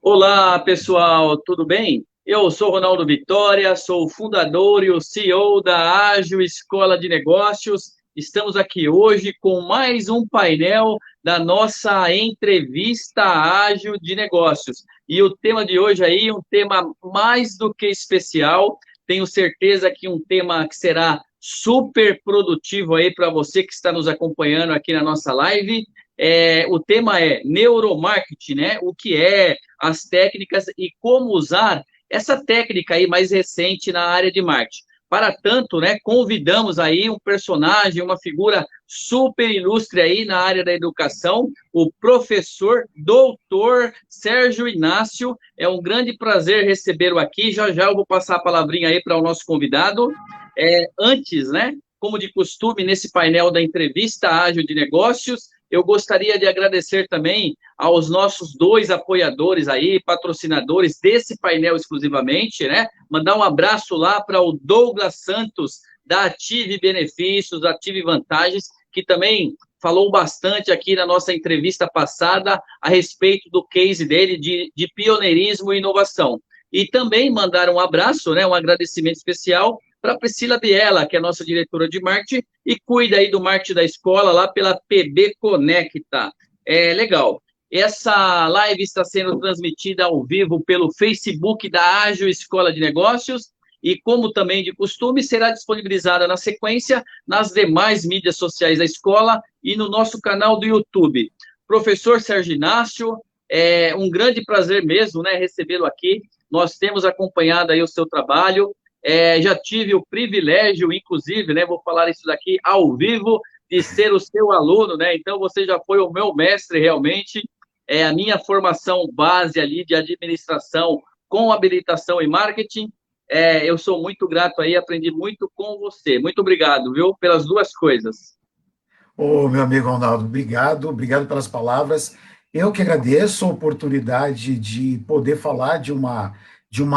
Olá, pessoal, tudo bem? Eu sou Ronaldo Vitória, sou o fundador e o CEO da Ágil Escola de Negócios. Estamos aqui hoje com mais um painel da nossa entrevista Ágil de Negócios. E o tema de hoje aí é um tema mais do que especial. Tenho certeza que um tema que será super produtivo aí para você que está nos acompanhando aqui na nossa live. O tema é neuromarketing, né? O que é, as técnicas e como usar essa técnica aí mais recente na área de marketing. Para tanto, né, convidamos aí um personagem, uma figura super ilustre aí na área da educação, o professor doutor Sérgio Inácio. É um grande prazer recebê-lo aqui. Já já eu vou passar a palavrinha aí para o nosso convidado. Antes, né, como de costume, nesse painel da entrevista ágil de negócios, eu gostaria de agradecer também aos nossos dois apoiadores aí, patrocinadores desse painel exclusivamente, né? Mandar um abraço lá para o Douglas Santos, da Ative Benefícios, Ative Vantagens, que também falou bastante aqui na nossa entrevista passada a respeito do case dele de pioneirismo e inovação. E também mandar um abraço, né, um agradecimento especial para a Priscila Biela, que é a nossa diretora de marketing, e cuida aí do marketing da escola lá pela PB Conecta. Legal. Essa live está sendo transmitida ao vivo pelo Facebook da Ágil Escola de Negócios e, como também de costume, será disponibilizada na sequência nas demais mídias sociais da escola e no nosso canal do YouTube. Professor Sérgio Inácio, é um grande prazer mesmo, né, recebê-lo aqui. Nós temos acompanhado aí o seu trabalho. Já tive o privilégio, inclusive, né, vou falar isso daqui ao vivo, de ser o seu aluno, né? Então você já foi o meu mestre realmente. A minha formação base ali de administração com habilitação em marketing. Eu sou muito grato aí, aprendi muito com você. Muito obrigado, viu, pelas duas coisas. Ô, meu amigo Ronaldo, obrigado pelas palavras. Eu que agradeço a oportunidade de poder falar de uma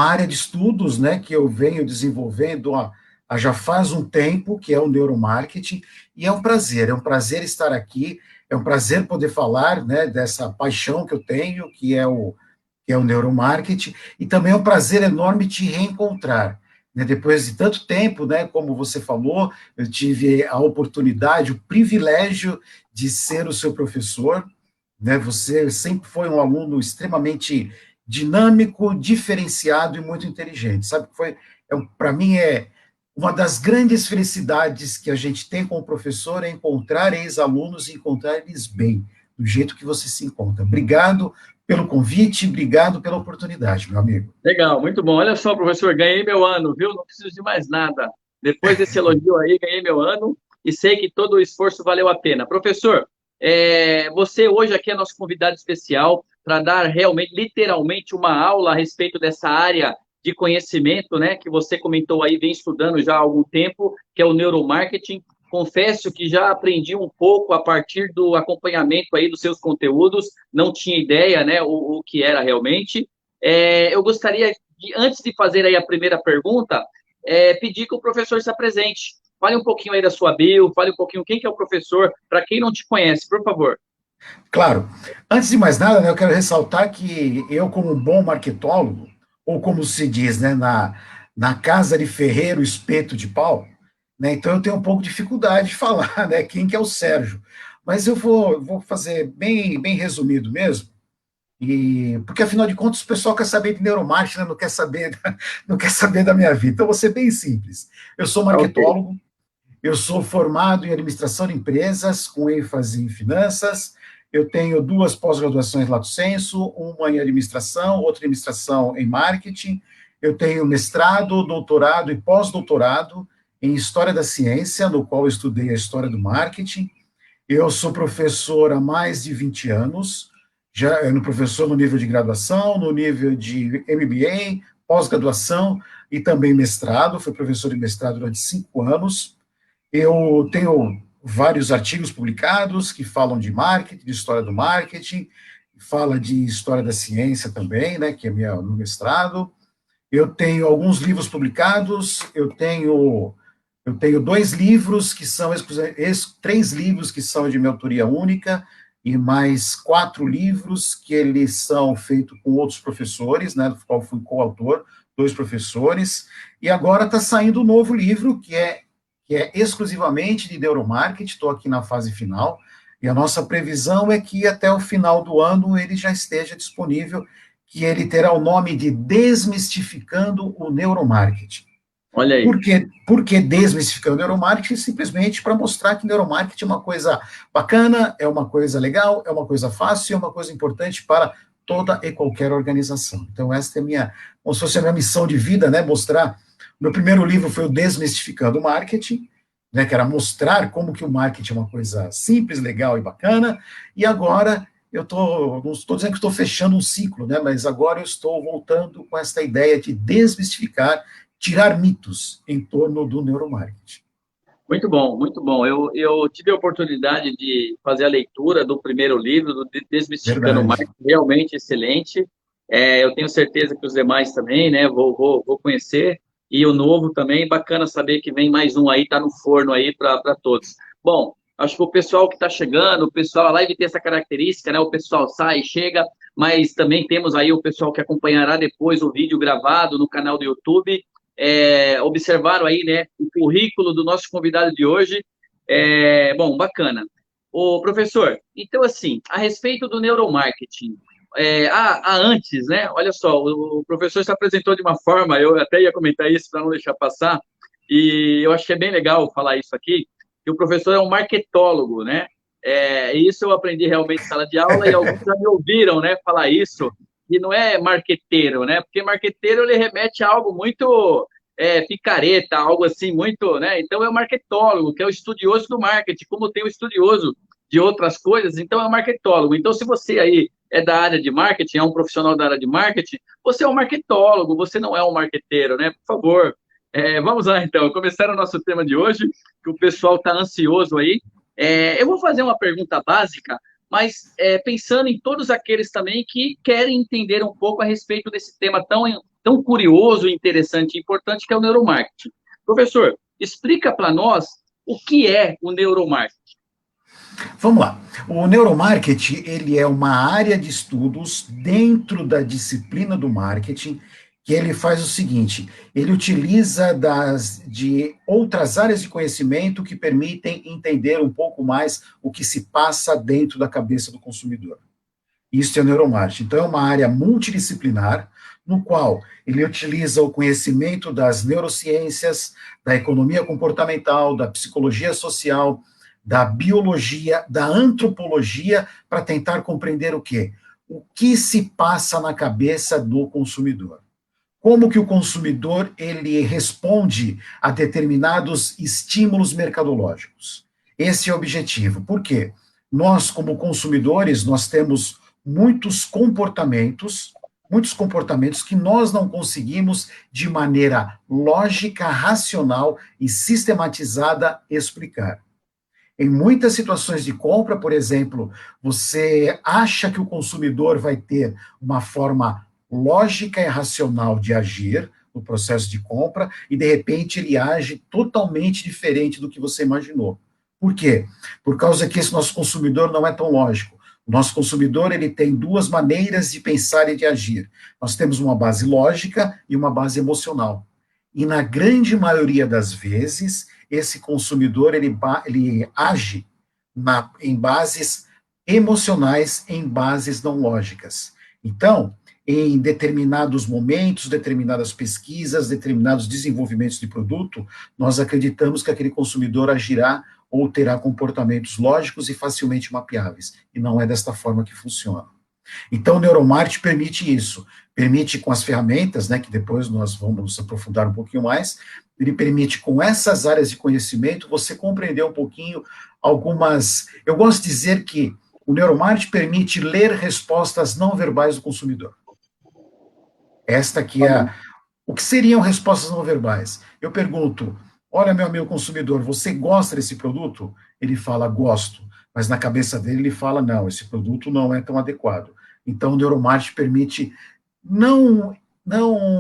área de estudos, né, que eu venho desenvolvendo há já faz um tempo, que é o neuromarketing, e é um prazer estar aqui, é um prazer poder falar, né, dessa paixão que eu tenho, que é o neuromarketing, e também é um prazer enorme te reencontrar. Né, depois de tanto tempo, né, como você falou, eu tive a oportunidade, o privilégio de ser o seu professor. Né, você sempre foi um aluno extremamente dinâmico, diferenciado e muito inteligente. Sabe que para mim é uma das grandes felicidades que a gente tem com o professor é encontrar ex-alunos e encontrar eles bem, do jeito que você se encontra. Obrigado pelo convite, obrigado pela oportunidade, meu amigo. Legal, muito bom. Olha só, professor, ganhei meu ano, viu? Não preciso de mais nada. Depois desse elogio aí, ganhei meu ano e sei que todo o esforço valeu a pena. Professor, você hoje aqui é nosso convidado especial para dar realmente, literalmente, uma aula a respeito dessa área de conhecimento, né, que você comentou aí, vem estudando já há algum tempo, que é o neuromarketing. Confesso que já aprendi um pouco a partir do acompanhamento aí dos seus conteúdos, não tinha ideia, né, o que era realmente. Eu gostaria, antes de fazer aí a primeira pergunta, pedir que o professor se apresente. Fale um pouquinho aí da sua bio, fale um pouquinho quem que é o professor, para quem não te conhece, por favor. Claro, antes de mais nada, né, eu quero ressaltar que eu, como um bom marketólogo, ou como se diz, né, na casa de ferreiro, espeto de pau, né, então eu tenho um pouco de dificuldade de falar, né, quem que é o Sérgio. Mas eu vou fazer bem resumido mesmo, porque afinal de contas o pessoal quer saber de neuromarketing, né, não quer saber, não quer saber da minha vida. Então, vou ser bem simples. Eu sou Tá ok. marketólogo, eu sou formado em administração de empresas, com ênfase em finanças. Eu tenho duas pós-graduações lato sensu, uma em administração, outra em administração em marketing. Eu tenho mestrado, doutorado e pós-doutorado em História da Ciência, no qual eu estudei a história do marketing. Eu sou professor há mais de 20 anos, já no professor no nível de graduação, no nível de MBA, pós-graduação e também mestrado. Fui professor de mestrado durante 5 anos. Eu tenho vários artigos publicados que falam de marketing, de história do marketing, fala de história da ciência também, né, que é meu mestrado. Eu tenho alguns livros publicados, eu tenho 2 livros que são, 3 livros que são de minha autoria única, e mais 4 livros que eles são feitos com outros professores, né, do qual fui coautor, 2 professores, e agora está saindo um novo livro que é exclusivamente de neuromarketing, estou aqui na fase final, e a nossa previsão é que até o final do ano ele já esteja disponível, que ele terá o nome de Desmistificando o Neuromarketing. Olha aí. Por que desmistificando o neuromarketing? Simplesmente para mostrar que neuromarketing é uma coisa bacana, é uma coisa legal, é uma coisa fácil, é uma coisa importante para toda e qualquer organização. Então, essa é a minha, como se fosse a minha missão de vida, né? Mostrar. Meu primeiro livro foi o Desmistificando o Marketing, né? Que era mostrar como que o marketing é uma coisa simples, legal e bacana. E agora não estou dizendo que estou fechando um ciclo, né? Mas agora eu estou voltando com essa ideia de desmistificar, tirar mitos em torno do neuromarketing. Muito bom, muito bom. Eu tive a oportunidade de fazer a leitura do primeiro livro, do Desmistificando o Verdade. Marketing, realmente excelente. Eu tenho certeza que os demais também, né? Vou conhecer. E o novo também, bacana saber que vem mais um aí, tá no forno aí para todos. Bom, acho que o pessoal que está chegando, o pessoal, a live tem essa característica, né? O pessoal sai, chega, mas também temos aí o pessoal que acompanhará depois o vídeo gravado no canal do YouTube. Observaram aí, né, o currículo do nosso convidado de hoje. Bom, bacana. O professor, então assim, a respeito do neuromarketing, antes, né, olha só, o professor se apresentou de uma forma, eu até ia comentar isso para não deixar passar, e eu achei bem legal falar isso aqui, que o professor é um marketólogo, né, isso eu aprendi realmente em sala de aula, e alguns já me ouviram, né, falar isso, e não é marqueteiro, né? Porque marqueteiro ele remete a algo muito picareta, algo assim muito, né? Então é o marketólogo, que é o estudioso do marketing, como tem o estudioso de outras coisas, então é o marketólogo. Então, se você aí é da área de marketing, é um profissional da área de marketing, você é um marketólogo, você não é um marqueteiro, né? Por favor. Vamos lá, então, começar o nosso tema de hoje, que o pessoal está ansioso aí. Eu vou fazer uma pergunta básica, mas pensando em todos aqueles também que querem entender um pouco a respeito desse tema tão curioso, interessante e importante que é o neuromarketing. Professor, explica para nós o que é o neuromarketing. Vamos lá. O neuromarketing, ele é uma área de estudos dentro da disciplina do marketing, que ele faz o seguinte, ele utiliza de outras áreas de conhecimento que permitem entender um pouco mais o que se passa dentro da cabeça do consumidor. Isso é o neuromarketing. Então, é uma área multidisciplinar, no qual ele utiliza o conhecimento das neurociências, da economia comportamental, da psicologia social, da biologia, da antropologia, para tentar compreender o quê? O que se passa na cabeça do consumidor. Como que o consumidor ele responde a determinados estímulos mercadológicos. Esse é o objetivo. Por quê? Nós, como consumidores, nós temos muitos comportamentos que nós não conseguimos, de maneira lógica, racional e sistematizada, explicar. Em muitas situações de compra, por exemplo, você acha que o consumidor vai ter uma forma lógica e racional de agir no processo de compra e, de repente, ele age totalmente diferente do que você imaginou. Por quê? Por causa que esse nosso consumidor não é tão lógico. O nosso consumidor ele tem duas maneiras de pensar e de agir. Nós temos uma base lógica e uma base emocional. E, na grande maioria das vezes, esse consumidor ele age em bases emocionais, em bases não lógicas. Então, em determinados momentos, determinadas pesquisas, determinados desenvolvimentos de produto, nós acreditamos que aquele consumidor agirá ou terá comportamentos lógicos e facilmente mapeáveis. E não é desta forma que funciona. Então, o neuromarketing permite isso, permite com as ferramentas, né, que depois nós vamos nos aprofundar um pouquinho mais, ele permite com essas áreas de conhecimento você compreender um pouquinho algumas... Eu gosto de dizer que o neuromarketing permite ler respostas não verbais do consumidor. Esta aqui é o que seriam respostas não verbais. Eu pergunto, olha, meu amigo consumidor, você gosta desse produto? Ele fala, gosto. Mas na cabeça dele ele fala, não, esse produto não é tão adequado. Então o neuromarketing permite não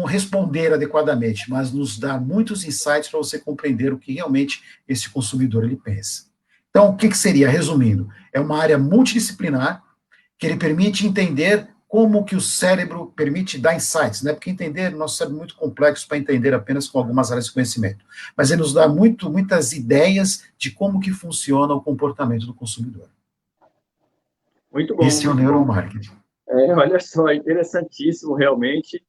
responder adequadamente, mas nos dar muitos insights para você compreender o que realmente esse consumidor ele pensa. Então, o que seria? Resumindo, É uma área multidisciplinar que ele permite entender como que o cérebro permite dar insights, né? Porque entender, nosso cérebro é muito complexo para entender apenas com algumas áreas de conhecimento. Mas ele nos dá muitas ideias de como que funciona o comportamento do consumidor. Muito bom, Esse é o muito bom. neuromarketing. Olha só, interessantíssimo realmente.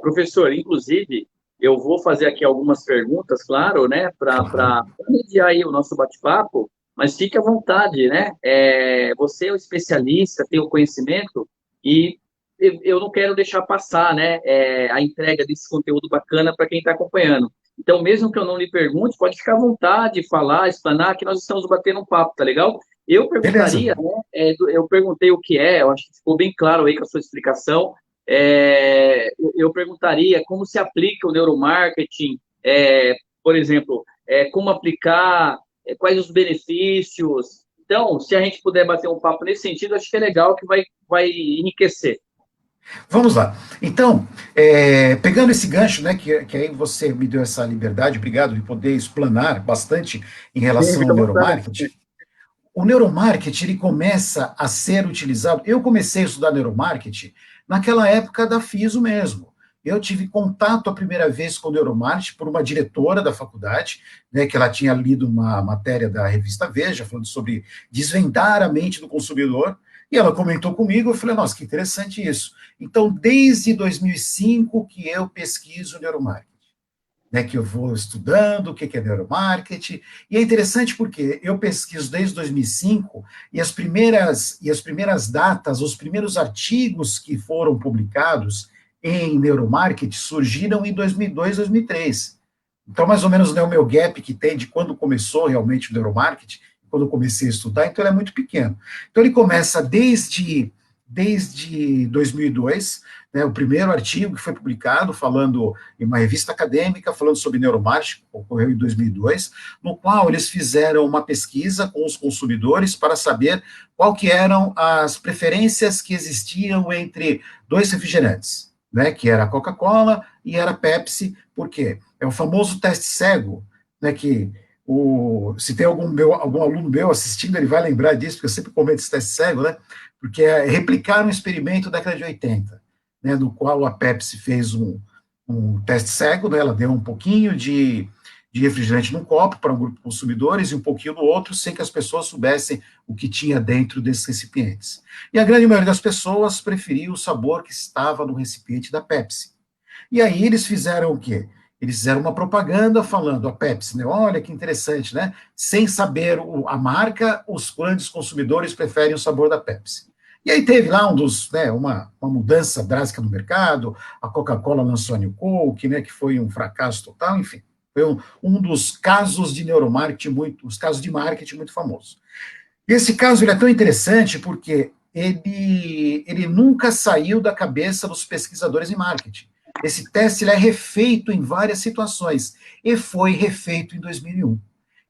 Professor, inclusive, eu vou fazer aqui algumas perguntas, claro, né, Claro. para mediar aí o nosso bate-papo, mas fique à vontade, né? Você é o especialista, tem o conhecimento e eu não quero deixar passar, né, a entrega desse conteúdo bacana para quem está acompanhando. Então, mesmo que eu não lhe pergunte, pode ficar à vontade, falar, explanar, que nós estamos batendo um papo, tá legal? Eu Beleza. perguntaria, né, eu perguntei o que eu acho que ficou bem claro aí com a sua explicação. Eu perguntaria como se aplica o neuromarketing, por exemplo, como aplicar, quais os benefícios. Então, se a gente puder bater um papo nesse sentido, acho que é legal que vai enriquecer. Vamos lá. Então, pegando esse gancho, né, que aí você me deu essa liberdade, obrigado, de poder explanar bastante em Sim, relação fica ao à vontade. neuromarketing. O neuromarketing, ele começa a ser utilizado. Eu comecei a estudar neuromarketing naquela época da FISO mesmo. Eu tive contato a primeira vez com o neuromarketing por uma diretora da faculdade, né, que ela tinha lido uma matéria da revista Veja, falando sobre desvendar a mente do consumidor, e ela comentou comigo, eu falei, nossa, que interessante isso. Então, desde 2005 que eu pesquiso neuromarketing, né, que eu vou estudando o que é neuromarketing, e é interessante porque eu pesquiso desde 2005 e as primeiras datas, os primeiros artigos que foram publicados em neuromarketing surgiram em 2002, 2003. Então, mais ou menos, né, o meu gap que tem de quando começou realmente o neuromarketing, quando eu comecei a estudar, então ele é muito pequeno. Então, ele começa desde 2002, né, o primeiro artigo que foi publicado falando em uma revista acadêmica, falando sobre neuromarketing, ocorreu em 2002, no qual eles fizeram uma pesquisa com os consumidores para saber qual que eram as preferências que existiam entre dois refrigerantes, né, que era a Coca-Cola e era a Pepsi. Por quê? É o famoso teste cego, né, que se tem algum aluno meu assistindo, ele vai lembrar disso, porque eu sempre comento esse teste cego, né, porque replicaram um experimento da década de 80, né, no qual a Pepsi fez um teste cego, né, ela deu um pouquinho de refrigerante num copo para um grupo de consumidores e um pouquinho no outro, sem que as pessoas soubessem o que tinha dentro desses recipientes. E a grande maioria das pessoas preferia o sabor que estava no recipiente da Pepsi. E aí eles fizeram o quê? Eles fizeram uma propaganda falando, a Pepsi, né? Olha que interessante, né? Sem saber a marca, os grandes consumidores preferem o sabor da Pepsi. E aí teve lá uma mudança drástica no mercado, a Coca-Cola lançou a New Coke, né, que foi um fracasso total, enfim. Foi um dos casos de neuromarketing, os casos de marketing muito famosos. E esse caso ele é tão interessante porque ele nunca saiu da cabeça dos pesquisadores em marketing. Esse teste ele é refeito em várias situações e foi refeito em 2001.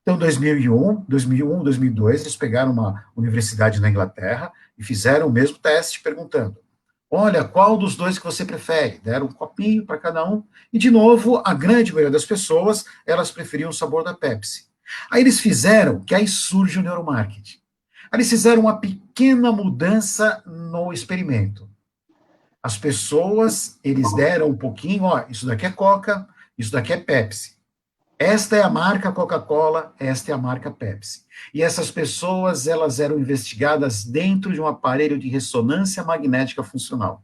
Então, 2001, 2002, eles pegaram uma universidade na Inglaterra e fizeram o mesmo teste perguntando: olha, qual dos dois que você prefere? Deram um copinho para cada um e, de novo, a grande maioria das pessoas, elas preferiam o sabor da Pepsi. Aí eles fizeram, que aí surge o neuromarketing. Aí eles fizeram uma pequena mudança no experimento. As pessoas, eles deram um pouquinho, ó, isso daqui é Coca, isso daqui é Pepsi. Esta é a marca Coca-Cola, esta é a marca Pepsi. E essas pessoas, elas eram investigadas dentro de um aparelho de ressonância magnética funcional.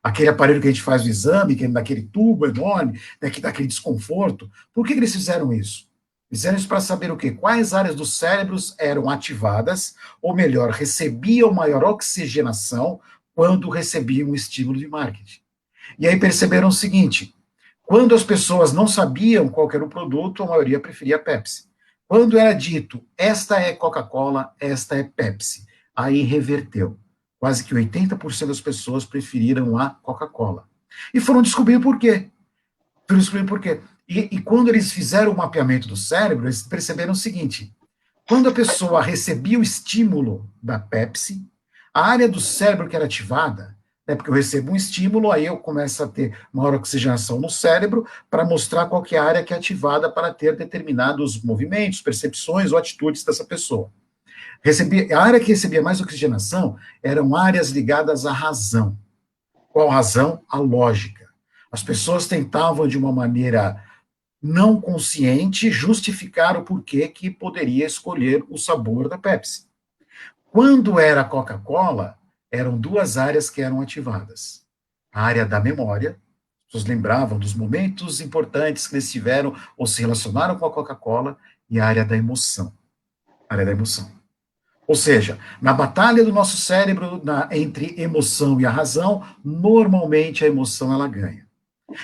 Aquele aparelho que a gente faz o exame, que é daquele tubo enorme, né, que dá aquele desconforto. Por que eles fizeram isso? Fizeram isso para saber o quê? Quais áreas dos cérebros eram ativadas, ou melhor, recebiam maior oxigenação quando recebiam um estímulo de marketing. E aí perceberam o seguinte: quando as pessoas não sabiam qual era o produto, a maioria preferia Pepsi. Quando era dito, esta é Coca-Cola, esta é Pepsi, aí reverteu. Quase que 80% das pessoas preferiram a Coca-Cola. E foram descobrir por quê. Foram descobrir por quê. E quando eles fizeram o mapeamento do cérebro, eles perceberam o seguinte: quando a pessoa recebia o estímulo da Pepsi, a área do cérebro que era ativada, né, porque eu recebo um estímulo, aí eu começo a ter maior oxigenação no cérebro para mostrar qual que é a área que é ativada para ter determinados movimentos, percepções ou atitudes dessa pessoa. A área que recebia mais oxigenação eram áreas ligadas à razão. Qual razão? A lógica. As pessoas tentavam, de uma maneira não consciente, justificar o porquê que poderia escolher o sabor da Pepsi. Quando era a Coca-Cola, eram duas áreas que eram ativadas. A área da memória, as pessoas lembravam dos momentos importantes que eles tiveram ou se relacionaram com a Coca-Cola, e a área da emoção. A área da emoção. Ou seja, na batalha do nosso cérebro entre emoção e a razão, normalmente a emoção ela ganha.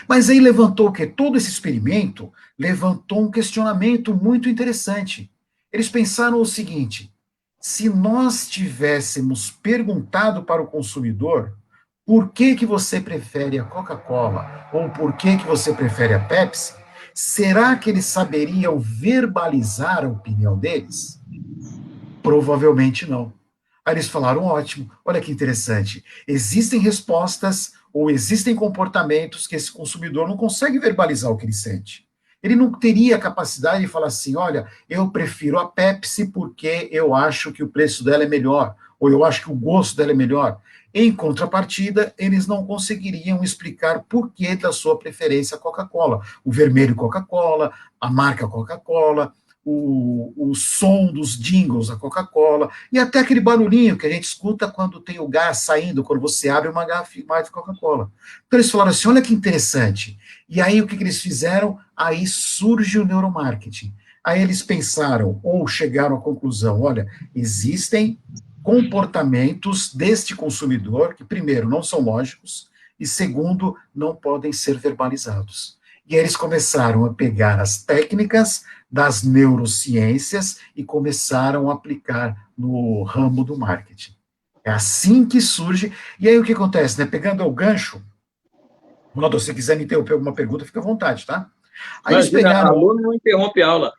Mas aí levantou o quê? Todo esse experimento levantou um questionamento muito interessante. Eles pensaram o seguinte: se nós tivéssemos perguntado para o consumidor por que que você prefere a Coca-Cola ou por que que você prefere a Pepsi, será que eles saberiam verbalizar a opinião deles? Provavelmente não. Aí eles falaram: ótimo, olha que interessante. Existem respostas ou existem comportamentos que esse consumidor não consegue verbalizar o que ele sente. Ele não teria a capacidade de falar assim: olha, eu prefiro a Pepsi porque eu acho que o preço dela é melhor, ou eu acho que o gosto dela é melhor. Em contrapartida, eles não conseguiriam explicar por que da sua preferência a Coca-Cola. O vermelho Coca-Cola, a marca Coca-Cola, o som dos jingles da Coca-Cola, e até aquele barulhinho que a gente escuta quando tem o gás saindo, quando você abre uma garrafa de Coca-Cola. Então eles falaram assim: olha que interessante. E aí o que eles fizeram? Aí surge o neuromarketing. Aí eles pensaram, ou chegaram à conclusão: olha, existem comportamentos deste consumidor que, primeiro, não são lógicos, e segundo, não podem ser verbalizados. E aí eles começaram a pegar as técnicas das neurociências e começaram a aplicar no ramo do marketing. É assim que surge. E aí o que acontece, né? Pegando o gancho, Ronaldo, se você quiser me interromper alguma pergunta, fica à vontade, tá? Aí eles Imagina, pegaram. aluno não interrompe a aula.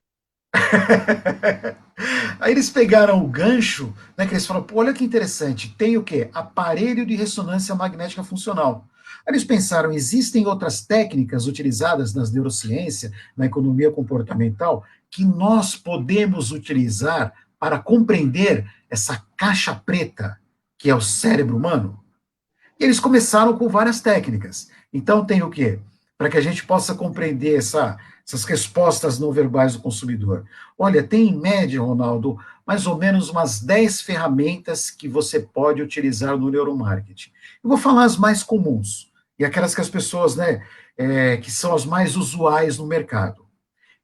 Aí eles pegaram o gancho, né? Que eles falaram: pô, olha que interessante, tem o quê? Aparelho de ressonância magnética funcional. Aí eles pensaram: existem outras técnicas utilizadas nas neurociências, na economia comportamental, que nós podemos utilizar para compreender essa caixa preta que é o cérebro humano? E eles começaram com várias técnicas. Então, tem o quê? Para que a gente possa compreender essas respostas não verbais do consumidor. Olha, tem em média, Ronaldo, mais ou menos umas 10 ferramentas que você pode utilizar no neuromarketing. Eu vou falar as mais comuns, e aquelas que as pessoas, né, que são as mais usuais no mercado.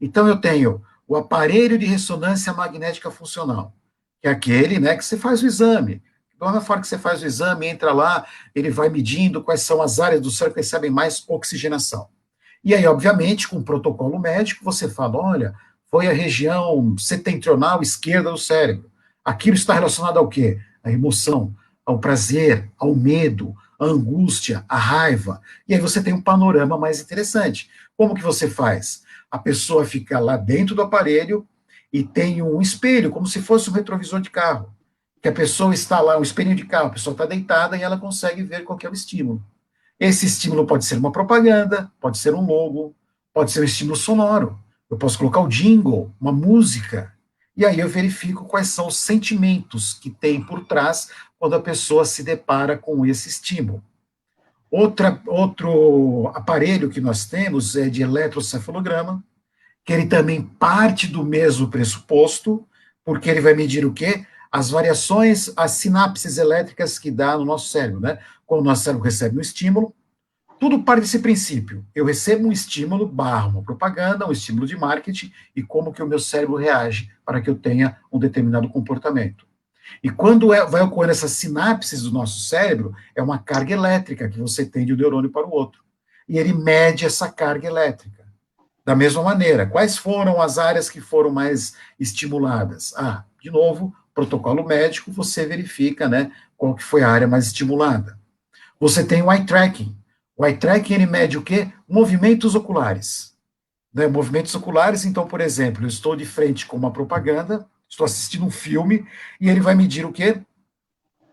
Então, eu tenho o aparelho de ressonância magnética funcional, que é aquele, né, que você faz o exame. Da mesma forma que você faz o exame, entra lá, ele vai medindo quais são as áreas do cérebro que recebem mais oxigenação. E aí, obviamente, com o protocolo médico, você fala: olha, foi a região setentrional esquerda do cérebro. Aquilo está relacionado ao quê? À emoção, ao prazer, ao medo, à angústia, à raiva. E aí você tem um panorama mais interessante. Como que você faz? A pessoa fica lá dentro do aparelho e tem um espelho, como se fosse um retrovisor de carro. Que a pessoa está lá, um espelho de carro, a pessoa está deitada e ela consegue ver qual é o estímulo. Esse estímulo pode ser uma propaganda, pode ser um logo, pode ser um estímulo sonoro. Eu posso colocar o jingle, uma música. E aí eu verifico quais são os sentimentos que tem por trás quando a pessoa se depara com esse estímulo. Outro aparelho que nós temos é de eletrocefalograma, que ele também parte do mesmo pressuposto, porque ele vai medir o quê? As variações, as sinapses elétricas que dá no nosso cérebro, né? Quando o nosso cérebro recebe um estímulo, tudo parte desse princípio. Eu recebo um estímulo, barra uma propaganda, um estímulo de marketing, e como que o meu cérebro reage para que eu tenha um determinado comportamento. E quando vai ocorrer essas sinapses do nosso cérebro, é uma carga elétrica que você tem de um neurônio para o outro. E ele mede essa carga elétrica. Da mesma maneira, quais foram as áreas que foram mais estimuladas? Ah, de novo, protocolo médico, você verifica, né, qual que foi a área mais estimulada. Você tem o eye tracking. O eye tracking, ele mede o quê? Movimentos oculares. Né? Movimentos oculares, então, por exemplo, eu estou de frente com uma propaganda, estou assistindo um filme, e ele vai medir o quê?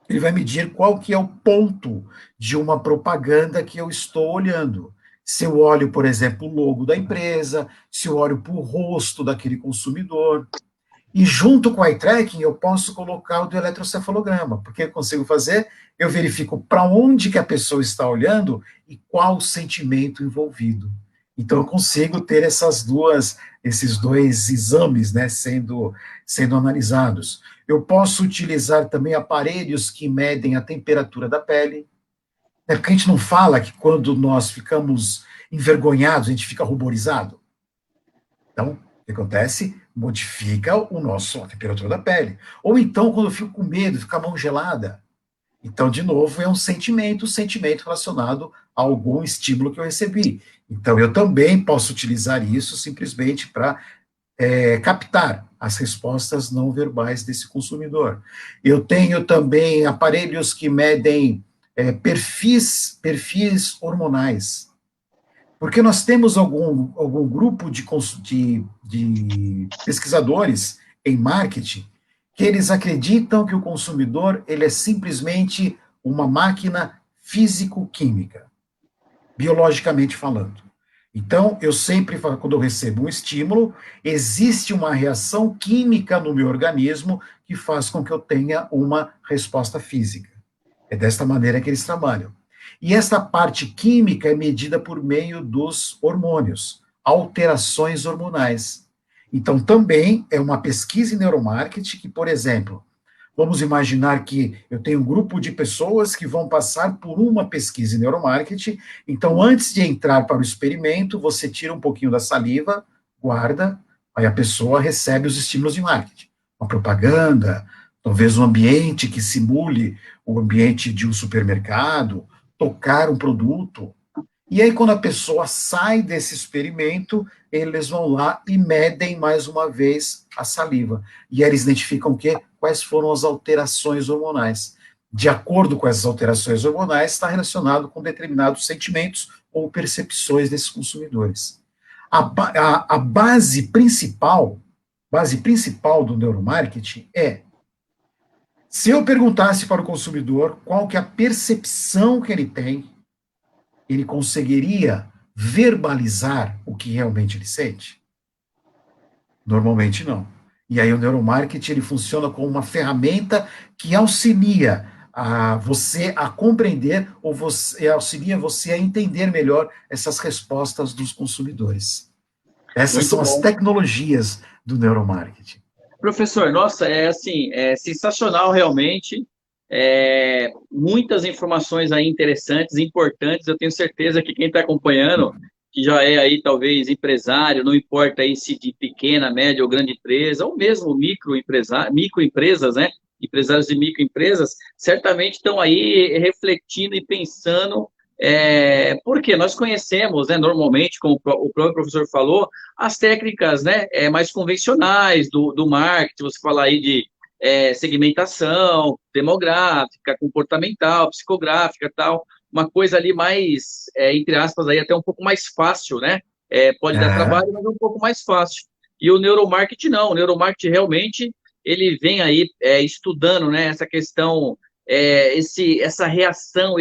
Ele vai medir qual que é o ponto de uma propaganda que eu estou olhando. Se eu olho, por exemplo, o logo da empresa, se eu olho para o rosto daquele consumidor. E junto com o eye tracking, eu posso colocar o do eletrocefalograma, porque eu consigo fazer, eu verifico para onde que a pessoa está olhando e qual o sentimento envolvido. Então, eu consigo ter esses dois exames, né, sendo analisados. Eu posso utilizar também aparelhos que medem a temperatura da pele, né, porque a gente não fala que quando nós ficamos envergonhados, a gente fica ruborizado. Então, o que acontece? Modifica a temperatura da pele. Ou então, quando eu fico com medo, fica a mão gelada. Então, de novo, é um sentimento relacionado a algum estímulo que eu recebi. Então, eu também posso utilizar isso simplesmente para captar as respostas não verbais desse consumidor. Eu tenho também aparelhos que medem perfis hormonais. Porque nós temos algum grupo de pesquisadores em marketing que eles acreditam que o consumidor ele é simplesmente uma máquina físico-química, biologicamente falando. Então, eu sempre falo, quando eu recebo um estímulo, existe uma reação química no meu organismo que faz com que eu tenha uma resposta física. É desta maneira que eles trabalham. E essa parte química é medida por meio dos hormônios, alterações hormonais. Então, também é uma pesquisa em neuromarketing que, por exemplo, vamos imaginar que eu tenho um grupo de pessoas que vão passar por uma pesquisa em neuromarketing. Então, antes de entrar para o experimento, você tira um pouquinho da saliva, guarda, aí a pessoa recebe os estímulos de marketing. Uma propaganda, talvez um ambiente que simule o ambiente de um supermercado, tocar um produto. E aí, quando a pessoa sai desse experimento, eles vão lá e medem mais uma vez a saliva. E aí eles identificam o quê? Quais foram as alterações hormonais. De acordo com essas alterações hormonais, está relacionado com determinados sentimentos ou percepções desses consumidores. A base principal do neuromarketing é: se eu perguntasse para o consumidor qual que é a percepção que ele tem, ele conseguiria verbalizar o que realmente ele sente? Normalmente não. E aí o neuromarketing ele funciona como uma ferramenta que auxilia a você a compreender ou auxilia você a entender melhor essas respostas dos consumidores. Essas Muito são as bom. tecnologias do neuromarketing. Professor, nossa, é assim, é sensacional realmente. Muitas informações aí interessantes, importantes. Eu tenho certeza que quem está acompanhando, que já é aí talvez empresário, não importa aí se de pequena, média ou grande empresa, ou mesmo microempresas, né? Empresários de microempresas, certamente estão aí refletindo e pensando, porque nós conhecemos, né, normalmente, como o próprio professor falou, as técnicas, né, mais convencionais do marketing. Você fala aí de segmentação demográfica, comportamental, psicográfica, tal, uma coisa ali mais, entre aspas, aí até um pouco mais fácil, né? Pode dar É, trabalho, mas é um pouco mais fácil. E o neuromarketing não, o neuromarketing realmente ele vem aí estudando, né, essa questão, essa reação,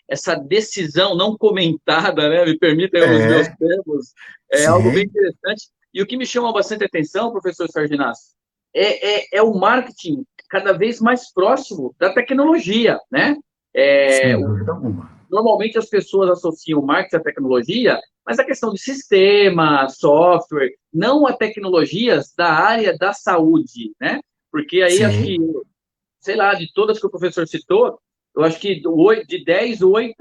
essa decisão não comentada, né, me permitem os meus é, termos, é algo bem sim, interessante. E o que me chama bastante atenção, professor Sarginassi, é o marketing cada vez mais próximo da tecnologia, né? É, sem dúvida alguma. Normalmente as pessoas associam o marketing à tecnologia, mas a questão de sistema, software, não a tecnologias da área da saúde, né? Porque aí acho que, Sim, sei lá, de todas que o professor citou, eu acho que de 10, 8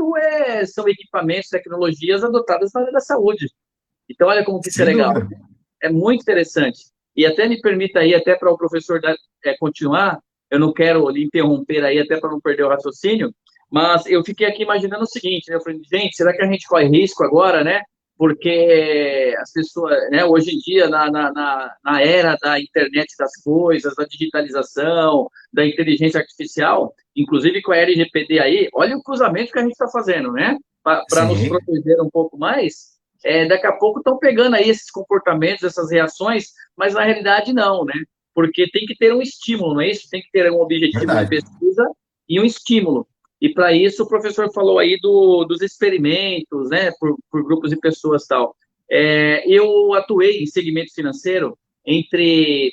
são equipamentos, tecnologias adotadas na área da saúde. Então, olha como que isso é sem legal. dúvida. É muito interessante. E até me permita aí, até para o professor continuar, eu não quero lhe interromper aí, até para não perder o raciocínio, mas eu fiquei aqui imaginando o seguinte, né? Eu falei, gente, será que a gente corre risco agora, né? Porque as pessoas, né, hoje em dia, na era da internet das coisas, da digitalização, da inteligência artificial, inclusive com a LGPD aí, olha o cruzamento que a gente está fazendo, né? Para nos Sim, proteger um pouco mais, daqui a pouco estão pegando aí esses comportamentos, essas reações, mas na realidade não, né? Porque tem que ter um estímulo, não é isso? Tem que ter um objetivo de verdade. pesquisa e um estímulo. E para isso o professor falou aí dos experimentos, né, por grupos de pessoas tal. Eu atuei em segmento financeiro entre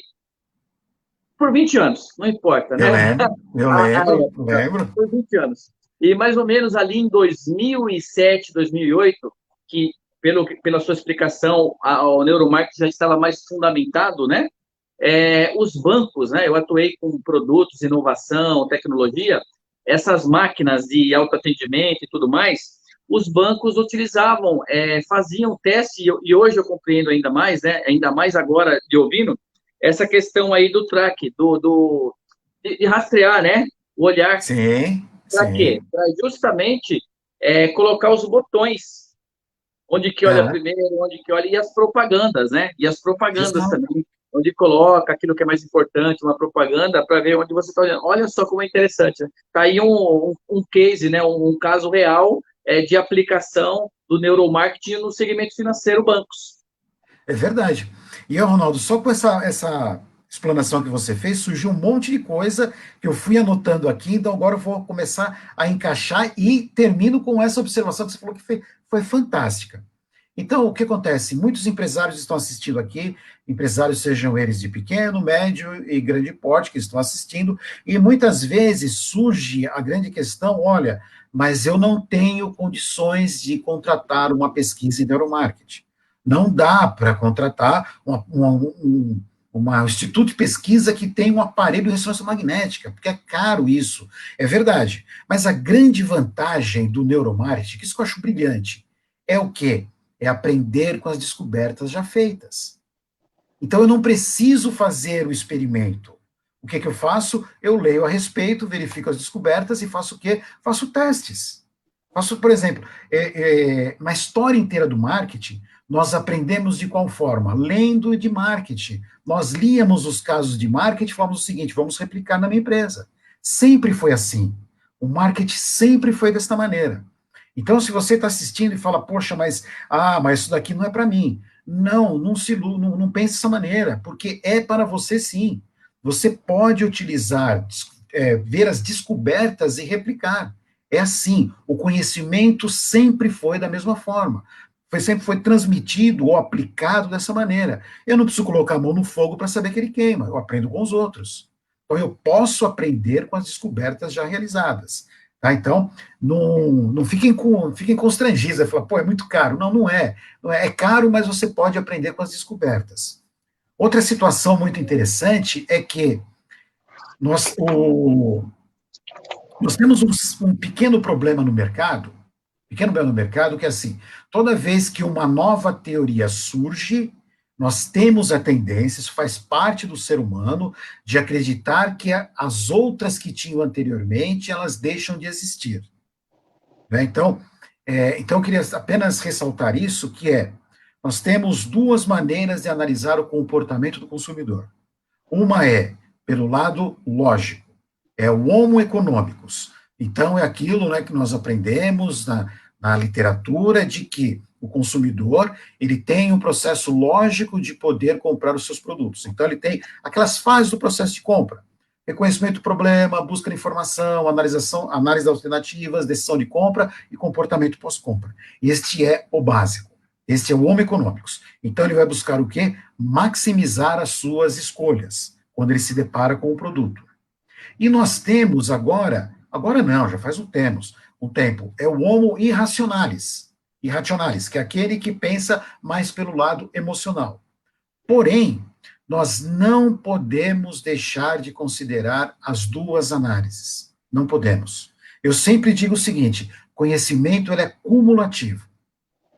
por 20 anos, não importa, Eu né? lembro, eu A lembro, época, lembro. por 20 anos. E mais ou menos ali em 2007, 2008, que pela sua explicação, o neuromarketing já estava mais fundamentado, né? Os bancos, né? Eu atuei com produtos, inovação, tecnologia, essas máquinas de autoatendimento e tudo mais, os bancos utilizavam, faziam teste, e hoje eu compreendo ainda mais, né? Ainda mais agora de ouvindo, essa questão aí do track, de rastrear, né? O olhar. Sim, Para quê? sim. Para justamente colocar os botões, onde que olha É, primeiro, onde que olha, e as propagandas, né? E as propagandas exato. também, onde coloca aquilo que é mais importante, uma propaganda, para ver onde você está olhando. Olha só como é interessante. Né? Tá aí um case, né? Um caso real de aplicação do neuromarketing no segmento financeiro, bancos. É verdade. E eu, Ronaldo, só com essa explanação que você fez, surgiu um monte de coisa que eu fui anotando aqui, então agora eu vou começar a encaixar e termino com essa observação que você falou que foi fantástica. Então, o que acontece? Muitos empresários estão assistindo aqui, empresários sejam eles de pequeno, médio e grande porte, que estão assistindo, e muitas vezes surge a grande questão: olha, mas eu não tenho condições de contratar uma pesquisa em neuromarketing. Não dá para contratar uma instituto de pesquisa que tem um aparelho de ressonância magnética, porque é caro isso. É verdade. Mas a grande vantagem do neuromarketing, que isso que eu acho brilhante, é o quê? É aprender com as descobertas já feitas. Então eu não preciso fazer o experimento. O que eu faço? Eu leio a respeito, verifico as descobertas e faço o quê? Faço testes. Faço, por exemplo, na história inteira do marketing, nós aprendemos de qual forma? Lendo de marketing. Nós líamos os casos de marketing e falamos o seguinte: vamos replicar na minha empresa. Sempre foi assim. O marketing sempre foi desta maneira. Então, se você está assistindo e fala, poxa, mas isso daqui não é para mim. Não, não pense dessa maneira, porque é para você sim. Você pode utilizar, ver as descobertas e replicar. É assim, o conhecimento sempre foi da mesma forma. Sempre foi transmitido ou aplicado dessa maneira. Eu não preciso colocar a mão no fogo para saber que ele queima, eu aprendo com os outros. Então, eu posso aprender com as descobertas já realizadas. Tá? Então, não fiquem constrangidos, falar, pô, é muito caro. Não, não é. Não é. É caro, mas você pode aprender com as descobertas. Outra situação muito interessante é que nós, o, nós temos um pequeno problema no mercado, que é assim: toda vez que uma nova teoria surge, nós temos a tendência, isso faz parte do ser humano, de acreditar que as outras que tinham anteriormente, elas deixam de existir. Né? Então, eu queria apenas ressaltar isso, que nós temos duas maneiras de analisar o comportamento do consumidor. Uma é pelo lado lógico, é o homo economicus. Então, é aquilo, né, que nós aprendemos na literatura, de que o consumidor ele tem um processo lógico de poder comprar os seus produtos. Então, ele tem aquelas fases do processo de compra: reconhecimento do problema, busca de informação, análise das alternativas, decisão de compra e comportamento pós-compra. Este é o básico. Este é o homo econômicos. Então, ele vai buscar o quê? Maximizar as suas escolhas quando ele se depara com o produto. E nós temos agora não, já faz um tempo, é o homo irrationalis, que é aquele que pensa mais pelo lado emocional. Porém, nós não podemos deixar de considerar as duas análises. Não podemos. Eu sempre digo o seguinte: conhecimento ele é cumulativo.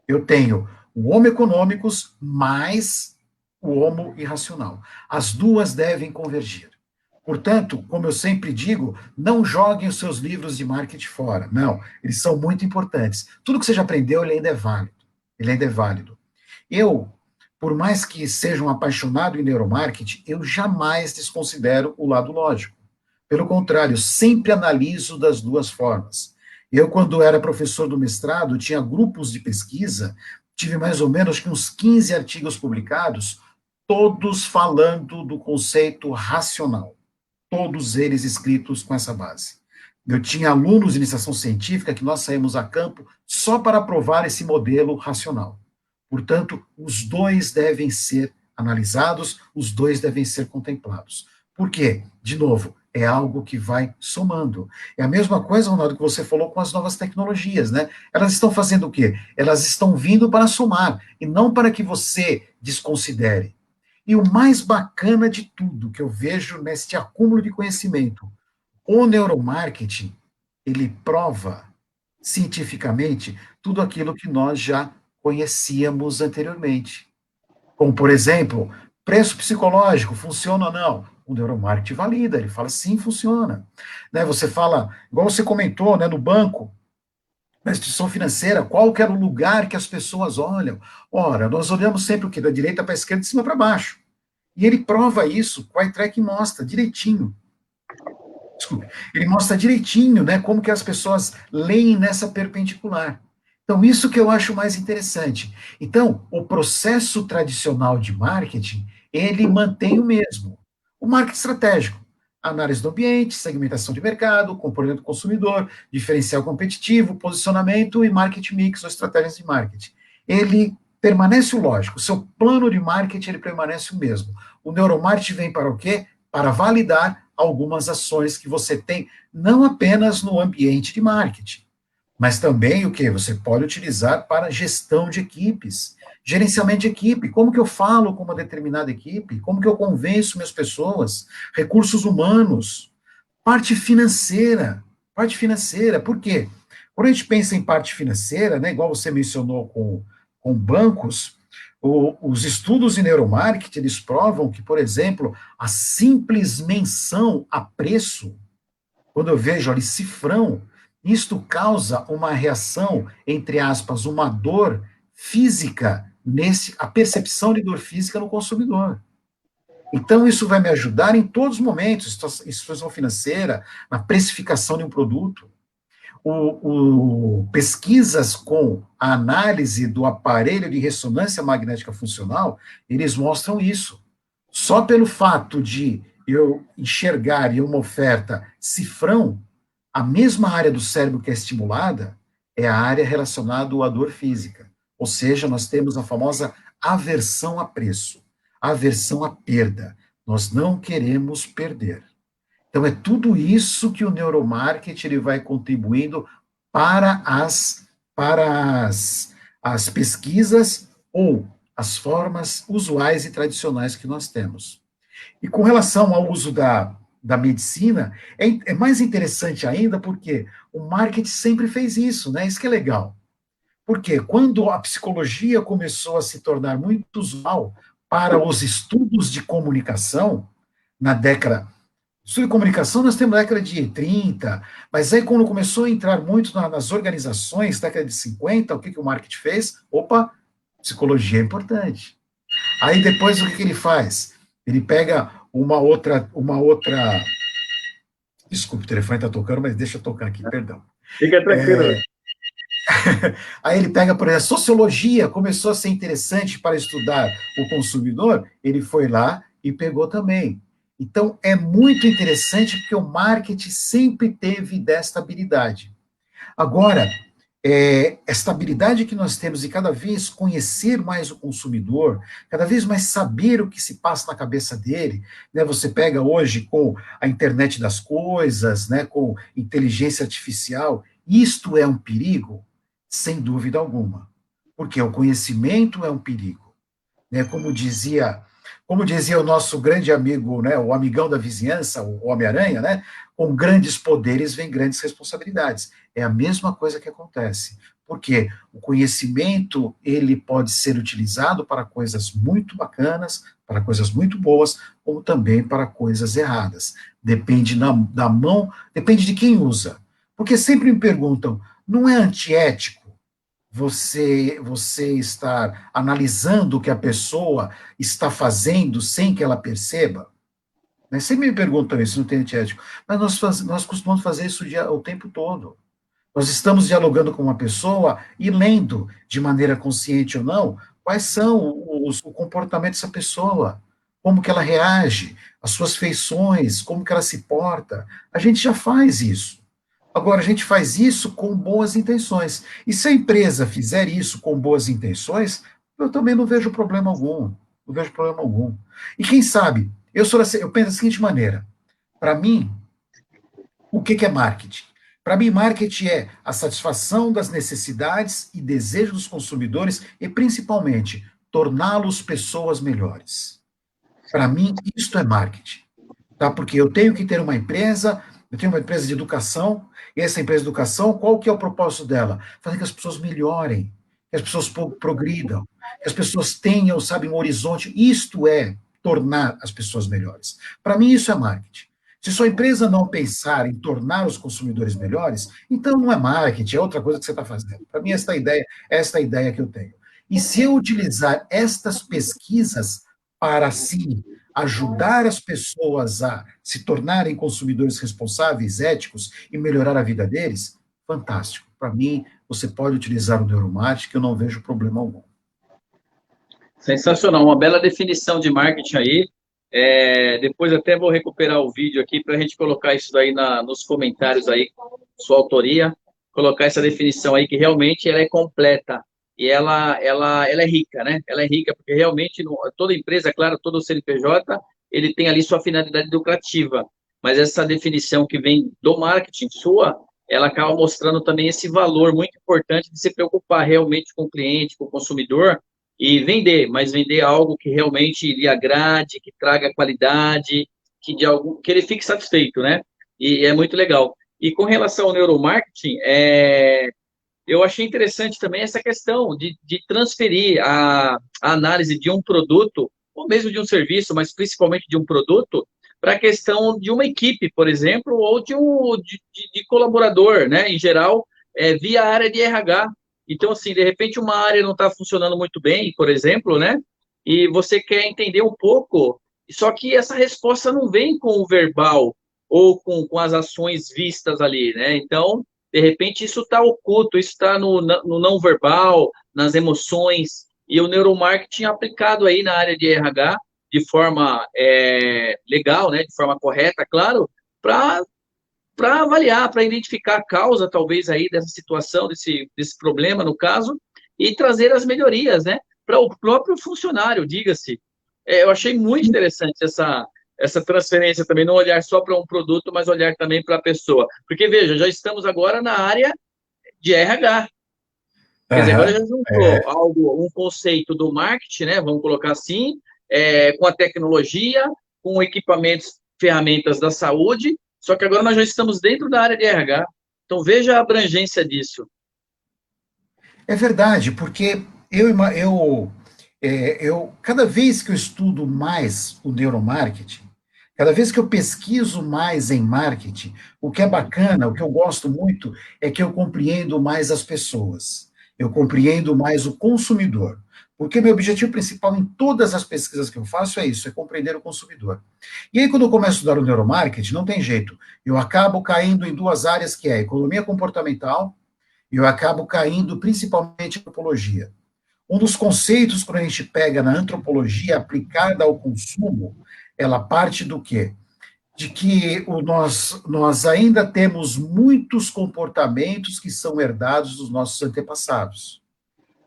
Eu tenho o homo econômicos mais o homo irracional. As duas devem convergir. Portanto, como eu sempre digo, não joguem os seus livros de marketing fora. Não, eles são muito importantes. Tudo que você já aprendeu, ele ainda é válido. Ele ainda é válido. Eu, por mais que seja um apaixonado em neuromarketing, eu jamais desconsidero o lado lógico. Pelo contrário, sempre analiso das duas formas. Eu, quando era professor do mestrado, tinha grupos de pesquisa, tive mais ou menos uns 15 artigos publicados, todos falando do conceito racional, todos eles escritos com essa base. Eu tinha alunos de iniciação científica que nós saímos a campo só para provar esse modelo racional. Portanto, os dois devem ser analisados, os dois devem ser contemplados. Por quê? De novo, é algo que vai somando. É a mesma coisa, Ronaldo, que você falou com as novas tecnologias, né? Elas estão fazendo o quê? Elas estão vindo para somar, e não para que você desconsidere. E o mais bacana de tudo que eu vejo neste acúmulo de conhecimento, o neuromarketing, ele prova cientificamente tudo aquilo que nós já conhecíamos anteriormente. Como, por exemplo, preço psicológico, funciona ou não? O neuromarketing valida, ele fala, sim, funciona. Né, você fala, igual você comentou, né, no banco, na instituição financeira, qual que era o lugar que as pessoas olham? Ora, nós olhamos sempre o quê? Da direita para a esquerda, de cima para baixo. E ele prova isso, o iTrack mostra direitinho. Desculpe, ele mostra direitinho, né, como que as pessoas leem nessa perpendicular. Então, isso que eu acho mais interessante. Então, o processo tradicional de marketing, ele mantém o mesmo. O marketing estratégico, análise do ambiente, segmentação de mercado, comportamento do consumidor, diferencial competitivo, posicionamento e marketing mix, ou estratégias de marketing. Ele permanece o lógico, o seu plano de marketing, ele permanece o mesmo. O neuromarketing vem para o quê? Para validar algumas ações que você tem, não apenas no ambiente de marketing, mas também o que você pode utilizar para gestão de equipes, gerenciamento de equipe, como que eu falo com uma determinada equipe, como que eu convenço minhas pessoas, recursos humanos, parte financeira, por quê? Quando a gente pensa em parte financeira, né, igual você mencionou com bancos, os estudos em neuromarketing, eles provam que, por exemplo, a simples menção a preço, quando eu vejo ali cifrão, isto causa uma reação, entre aspas, uma dor física, a percepção de dor física no consumidor. Então, isso vai me ajudar em todos os momentos, instituição financeira, na precificação de um produto. Pesquisas com a análise do aparelho de ressonância magnética funcional, eles mostram isso. Só pelo fato de eu enxergar em uma oferta cifrão, a mesma área do cérebro que é estimulada é a área relacionada à dor física. Ou seja, nós temos a famosa aversão a preço, aversão à perda. Nós não queremos perder. Então, é tudo isso que o neuromarketing ele vai contribuindo para as pesquisas ou as formas usuais e tradicionais que nós temos. E com relação ao uso da medicina, é mais interessante ainda porque o marketing sempre fez isso, né? Isso que é legal. Porque quando a psicologia começou a se tornar muito usual para os estudos de comunicação, na década Estudo de comunicação nós temos na década de 30, mas aí quando começou a entrar muito nas organizações, década de 50, o que, que o marketing fez? Opa, psicologia é importante. Aí depois o que, que ele faz? Ele pega uma outra. Desculpe, o telefone está tocando, mas deixa eu tocar aqui, perdão. Fica tranquilo. Aí ele pega, por exemplo, a sociologia começou a ser interessante para estudar o consumidor, ele foi lá e pegou também. Então, é muito interessante porque o marketing sempre teve desta habilidade. Agora, esta habilidade que nós temos de cada vez conhecer mais o consumidor, cada vez mais saber o que se passa na cabeça dele, né? Você pega hoje com a internet das coisas, né? Com inteligência artificial, isto é um perigo? Sem dúvida alguma, porque o conhecimento é um perigo, né? Como dizia o nosso grande amigo, né, o amigão da vizinhança, o Homem-Aranha, né, com grandes poderes vem grandes responsabilidades. É a mesma coisa que acontece. Porque o conhecimento, ele pode ser utilizado para coisas muito bacanas, para coisas muito boas, ou também para coisas erradas. Depende da mão, depende de quem usa. Porque sempre me perguntam, não é antiético você estar analisando o que a pessoa está fazendo sem que ela perceba? Né? Sempre me perguntam isso, não tem antiético. Mas nós costumamos fazer isso o tempo todo. Nós estamos dialogando com uma pessoa e lendo, de maneira consciente ou não, quais são o comportamento dessa pessoa, como que ela reage, as suas feições, como que ela se porta. A gente já faz isso. Agora, a gente faz isso com boas intenções. E se a empresa fizer isso com boas intenções, eu também não vejo problema algum. Não vejo problema algum. E quem sabe, Eu penso da seguinte maneira, para mim, o que é marketing? Para mim, marketing é a satisfação das necessidades e desejos dos consumidores e, principalmente, torná-los pessoas melhores. Para mim, isto é marketing. Tá? Porque eu tenho que ter uma empresa, eu tenho uma empresa de educação, e essa empresa de educação, qual que é o propósito dela? Fazer que as pessoas melhorem, que as pessoas progridam, que as pessoas tenham, sabe, um horizonte. Isto é tornar as pessoas melhores. Para mim, isso é marketing. Se sua empresa não pensar em tornar os consumidores melhores, então não é marketing, é outra coisa que você está fazendo. Para mim, esta é a ideia que eu tenho. E se eu utilizar estas pesquisas para, assim, ajudar as pessoas a se tornarem consumidores responsáveis, éticos e melhorar a vida deles, fantástico. Para mim, você pode utilizar o neuromarketing, que eu não vejo problema algum. Sensacional, uma bela definição de marketing aí. Depois até vou recuperar o vídeo aqui para a gente colocar isso daí nos comentários aí, sua autoria, colocar essa definição aí que realmente ela é completa e ela é rica, né? Ela é rica porque realmente toda empresa, claro, todo CNPJ, ele tem ali sua finalidade lucrativa, mas essa definição que vem do marketing sua, ela acaba mostrando também esse valor muito importante de se preocupar realmente com o cliente, com o consumidor, e vender, mas vender algo que realmente lhe agrade, que traga qualidade, que ele fique satisfeito, né? E é muito legal. E com relação ao neuromarketing, eu achei interessante também essa questão de transferir a análise de um produto, ou mesmo de um serviço, mas principalmente de um produto, para a questão de uma equipe, por exemplo, ou de colaborador, né? Em geral, via área de RH. Então, assim, de repente uma área não está funcionando muito bem, por exemplo, né? E você quer entender um pouco, só que essa resposta não vem com o verbal ou com as ações vistas ali, né? Então, de repente, isso está oculto, isso está no não verbal, nas emoções, e o neuromarketing aplicado aí na área de RH de forma legal, né, de forma correta, claro, para avaliar, para identificar a causa, talvez, aí dessa situação, desse problema, no caso, e trazer as melhorias, né, para o próprio funcionário, diga-se. Eu achei muito interessante essa transferência também, não olhar só para um produto, mas olhar também para a pessoa. Porque, veja, já estamos agora na área de RH. Quer dizer, agora Aham, já juntou é, um conceito do marketing, né? Vamos colocar assim, com a tecnologia, com equipamentos, ferramentas da saúde, só que agora nós já estamos dentro da área de RH. Então veja a abrangência disso. é verdade, porque cada vez que eu estudo mais o neuromarketing, cada vez que eu pesquiso mais em marketing, o que é bacana, o que eu gosto muito, é que eu compreendo mais as pessoas, eu compreendo mais o consumidor. Porque meu objetivo principal em todas as pesquisas que eu faço é isso, é compreender o consumidor. E aí, quando eu começo a estudar o neuromarketing, não tem jeito, eu acabo caindo em duas áreas, que é a economia comportamental, e eu acabo caindo principalmente em antropologia. Um dos conceitos, quando a gente pega na antropologia aplicada ao consumo, ela parte do quê? De que nós ainda temos muitos comportamentos que são herdados dos nossos antepassados.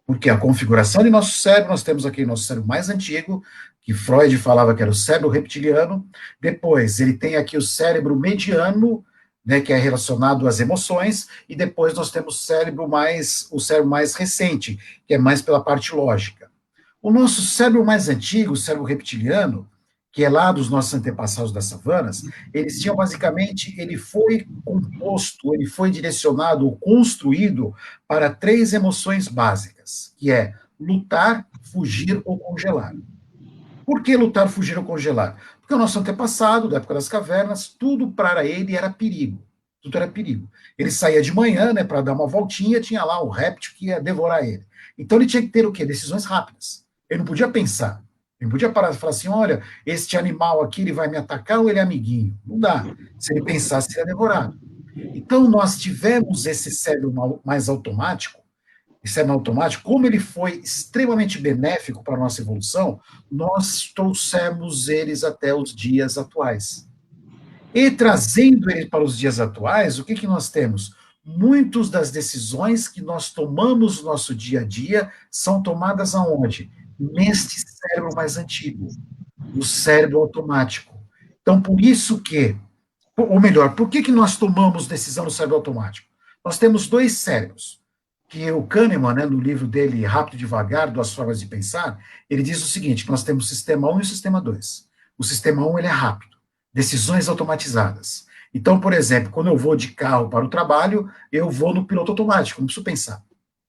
Porque a configuração de nosso cérebro, nós temos aqui o nosso cérebro mais antigo, que Freud falava que era o cérebro reptiliano, depois ele tem aqui o cérebro mediano, né, que é relacionado às emoções, e depois nós temos o cérebro mais recente, que é mais pela parte lógica. O nosso cérebro mais antigo, o cérebro reptiliano, que é lá dos nossos antepassados das savanas, eles tinham basicamente, ele foi composto, ele foi direcionado ou construído para três emoções básicas, que é lutar, fugir ou congelar. Por que lutar, fugir ou congelar? Porque o nosso antepassado, da época das cavernas, tudo para ele era perigo. Tudo era perigo. Ele saía de manhã, né, para dar uma voltinha, tinha lá um réptil que ia devorar ele. Então ele tinha que ter o quê? Decisões rápidas. Ele não podia pensar. Ele não podia parar e falar assim: olha, este animal aqui ele vai me atacar ou ele é amiguinho? Não dá. Se ele pensasse, seria devorado. Então nós tivemos esse cérebro mais automático, sistema automático, como ele foi extremamente benéfico para a nossa evolução, nós trouxemos eles até os dias atuais. E trazendo ele para os dias atuais, o que, que nós temos? Muitas das decisões que nós tomamos no nosso dia a dia são tomadas aonde? Neste cérebro mais antigo. o cérebro automático. Então, por isso que, ou melhor, por que nós tomamos decisão no cérebro automático? Nós temos dois cérebros, que o Kahneman, né, no livro dele, Rápido e Devagar, Duas Formas de Pensar, ele diz o seguinte, que nós temos o sistema 1 e o sistema 2. O sistema 1 ele é rápido, decisões automatizadas. Então, por exemplo, quando eu vou de carro para o trabalho, eu vou no piloto automático, não preciso pensar.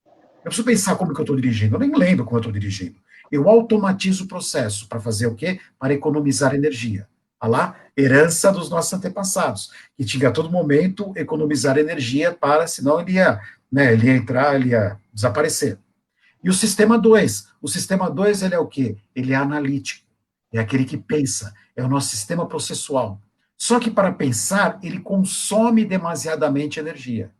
Eu preciso pensar como que eu estou dirigindo, eu nem lembro como eu estou dirigindo. Eu automatizo o processo para fazer o quê? Para economizar energia. Olha lá, herança dos nossos antepassados, que tinha a todo momento economizar energia para, senão ele ia, né, ele ia entrar, ele ia desaparecer. E o sistema 2 ele é o quê? Ele é analítico, é aquele que pensa, é o nosso sistema processual. Só que para pensar, ele consome demasiadamente energia.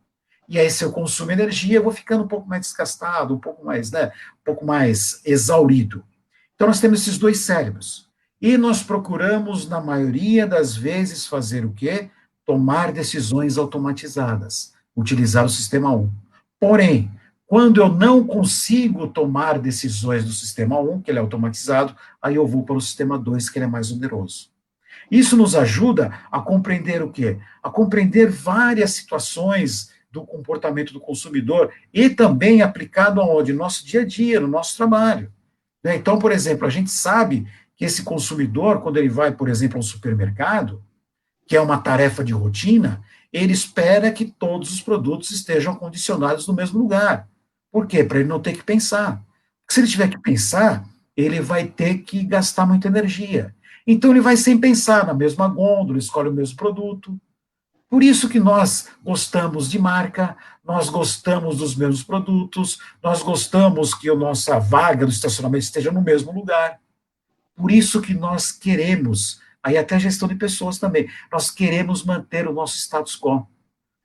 E aí, se eu consumo energia, eu vou ficando um pouco mais desgastado, um pouco mais, né, um pouco mais exaurido. Então, nós temos esses dois cérebros. E nós procuramos, na maioria das vezes, fazer o quê? Tomar decisões automatizadas, utilizar o sistema 1. Porém, quando eu não consigo tomar decisões do sistema 1, que ele é automatizado, aí eu vou para o sistema 2, que ele é mais oneroso. Isso nos ajuda a compreender o quê? A compreender várias situações do comportamento do consumidor e também aplicado aonde? No nosso dia a dia, no nosso trabalho. Né? Então, por exemplo, a gente sabe que esse consumidor, quando ele vai, por exemplo, a um supermercado, que é uma tarefa de rotina, ele espera que todos os produtos estejam condicionados no mesmo lugar. Por quê? Para ele não ter que pensar. Porque se ele tiver que pensar, ele vai ter que gastar muita energia. Então ele vai sem pensar, na mesma gôndola, escolhe o mesmo produto. Por isso que nós gostamos de marca, nós gostamos dos mesmos produtos, nós gostamos que a nossa vaga do estacionamento esteja no mesmo lugar. Por isso que nós queremos, aí até a gestão de pessoas também, nós queremos manter o nosso status quo.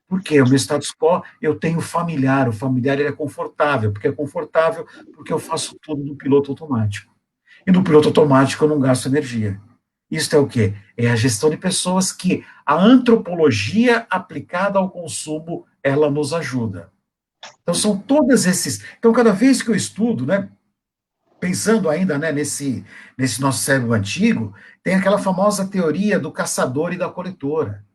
Por quê? O meu status quo, eu tenho familiar, o familiar ele é confortável, porque é confortável porque eu faço tudo no piloto automático. E no piloto automático eu não gasto energia. Isso é o quê? É a gestão de pessoas que a antropologia aplicada ao consumo, ela nos ajuda. Então são todos esses. Então cada vez que eu estudo, né, pensando ainda, né, nesse nosso cérebro antigo, tem aquela famosa teoria do caçador e da coletora,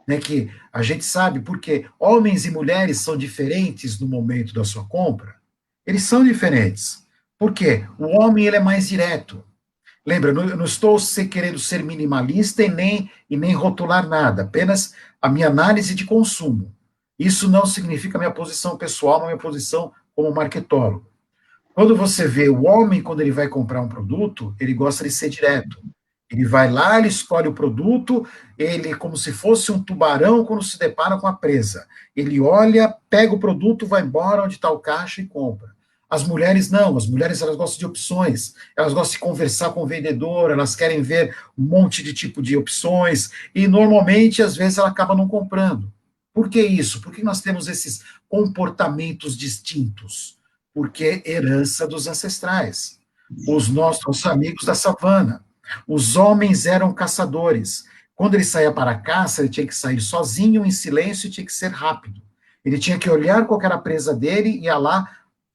né, que a gente sabe porque homens e mulheres são diferentes no momento da sua compra. Eles são diferentes. Por quê? O homem ele é mais direto. Lembra, eu não estou querendo ser minimalista e nem rotular nada, apenas a minha análise de consumo. Isso não significa minha posição pessoal, minha posição como marketólogo. Quando você vê o homem, quando ele vai comprar um produto, ele gosta de ser direto. Ele vai lá, ele escolhe o produto, ele, como se fosse um tubarão quando se depara com a presa. Ele olha, pega o produto, vai embora onde está o caixa e compra. As mulheres não, as mulheres elas gostam de opções, elas gostam de conversar com o vendedor, elas querem ver um monte de tipo de opções, e normalmente, às vezes, ela acaba não comprando. Por que isso? Por que nós temos esses comportamentos distintos? Porque é herança dos ancestrais. Os nossos amigos da savana. Os homens eram caçadores. Quando ele saía para a caça, ele tinha que sair sozinho, em silêncio, e tinha que ser rápido. Ele tinha que olhar qual era a presa dele, ia lá,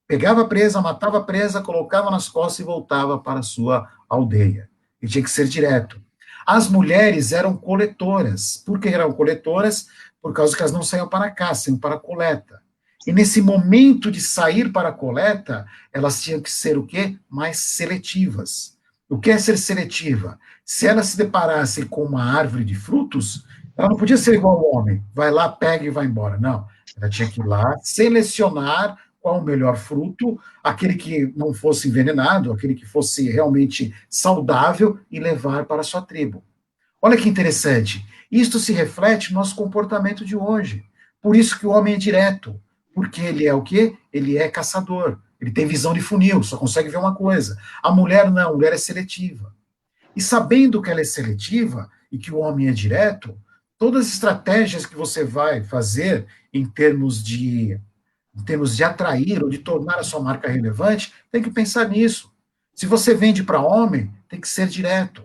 pegava a presa, matava a presa, colocava nas costas e voltava para a sua aldeia. Ele tinha que ser direto. As mulheres eram coletoras. Por que eram coletoras? Por causa que elas não saíam para a caça, iam para a coleta. E nesse momento de sair para a coleta, elas tinham que ser o quê? Mais seletivas. O que é ser seletiva? Se ela se deparasse com uma árvore de frutos, ela não podia ser igual ao homem, vai lá, pega e vai embora. Não, ela tinha que ir lá, selecionar qual o melhor fruto, aquele que não fosse envenenado, aquele que fosse realmente saudável e levar para a sua tribo. Olha que interessante. Isto se reflete no nosso comportamento de hoje. Por isso que o homem é direto, porque ele é o quê? Ele é caçador. Ele tem visão de funil, só consegue ver uma coisa. A mulher não, a mulher é seletiva. E sabendo que ela é seletiva e que o homem é direto, todas as estratégias que você vai fazer em termos de atrair ou de tornar a sua marca relevante, tem que pensar nisso. Se você vende para homem, tem que ser direto.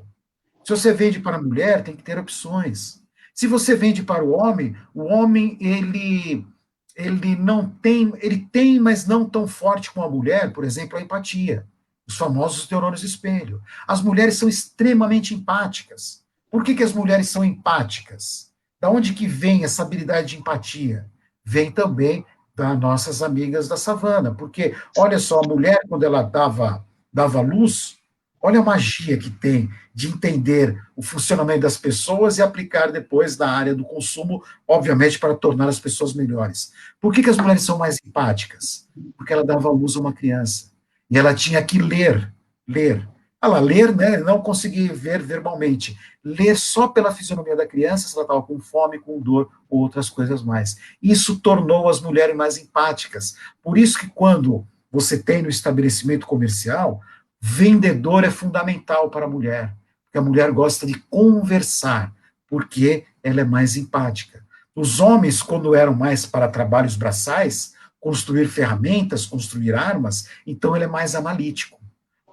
Se você vende para a mulher, tem que ter opções. Se você vende para o homem ele não tem, ele tem, mas não tão forte como a mulher, por exemplo, a empatia. os famosos neurônios espelho. As mulheres são extremamente empáticas. Por que as mulheres são empáticas? Da onde que vem essa habilidade de empatia? Vem também das nossas amigas da savana, porque, olha só, a mulher, quando ela dava luz, olha a magia que tem de entender o funcionamento das pessoas e aplicar depois na área do consumo, obviamente, para tornar as pessoas melhores. Por que as mulheres são mais empáticas? Porque ela dava luz a uma criança. E ela tinha que ler. Ela ler, né, não conseguia ver verbalmente. Ler só pela fisionomia da criança, se ela estava com fome, com dor ou outras coisas mais. Isso tornou as mulheres mais empáticas. Por isso que quando você tem no estabelecimento comercial, vendedor é fundamental para a mulher, porque a mulher gosta de conversar, porque ela é mais empática. Os homens, quando eram mais para trabalhos braçais, construir ferramentas, construir armas, então ele é mais analítico.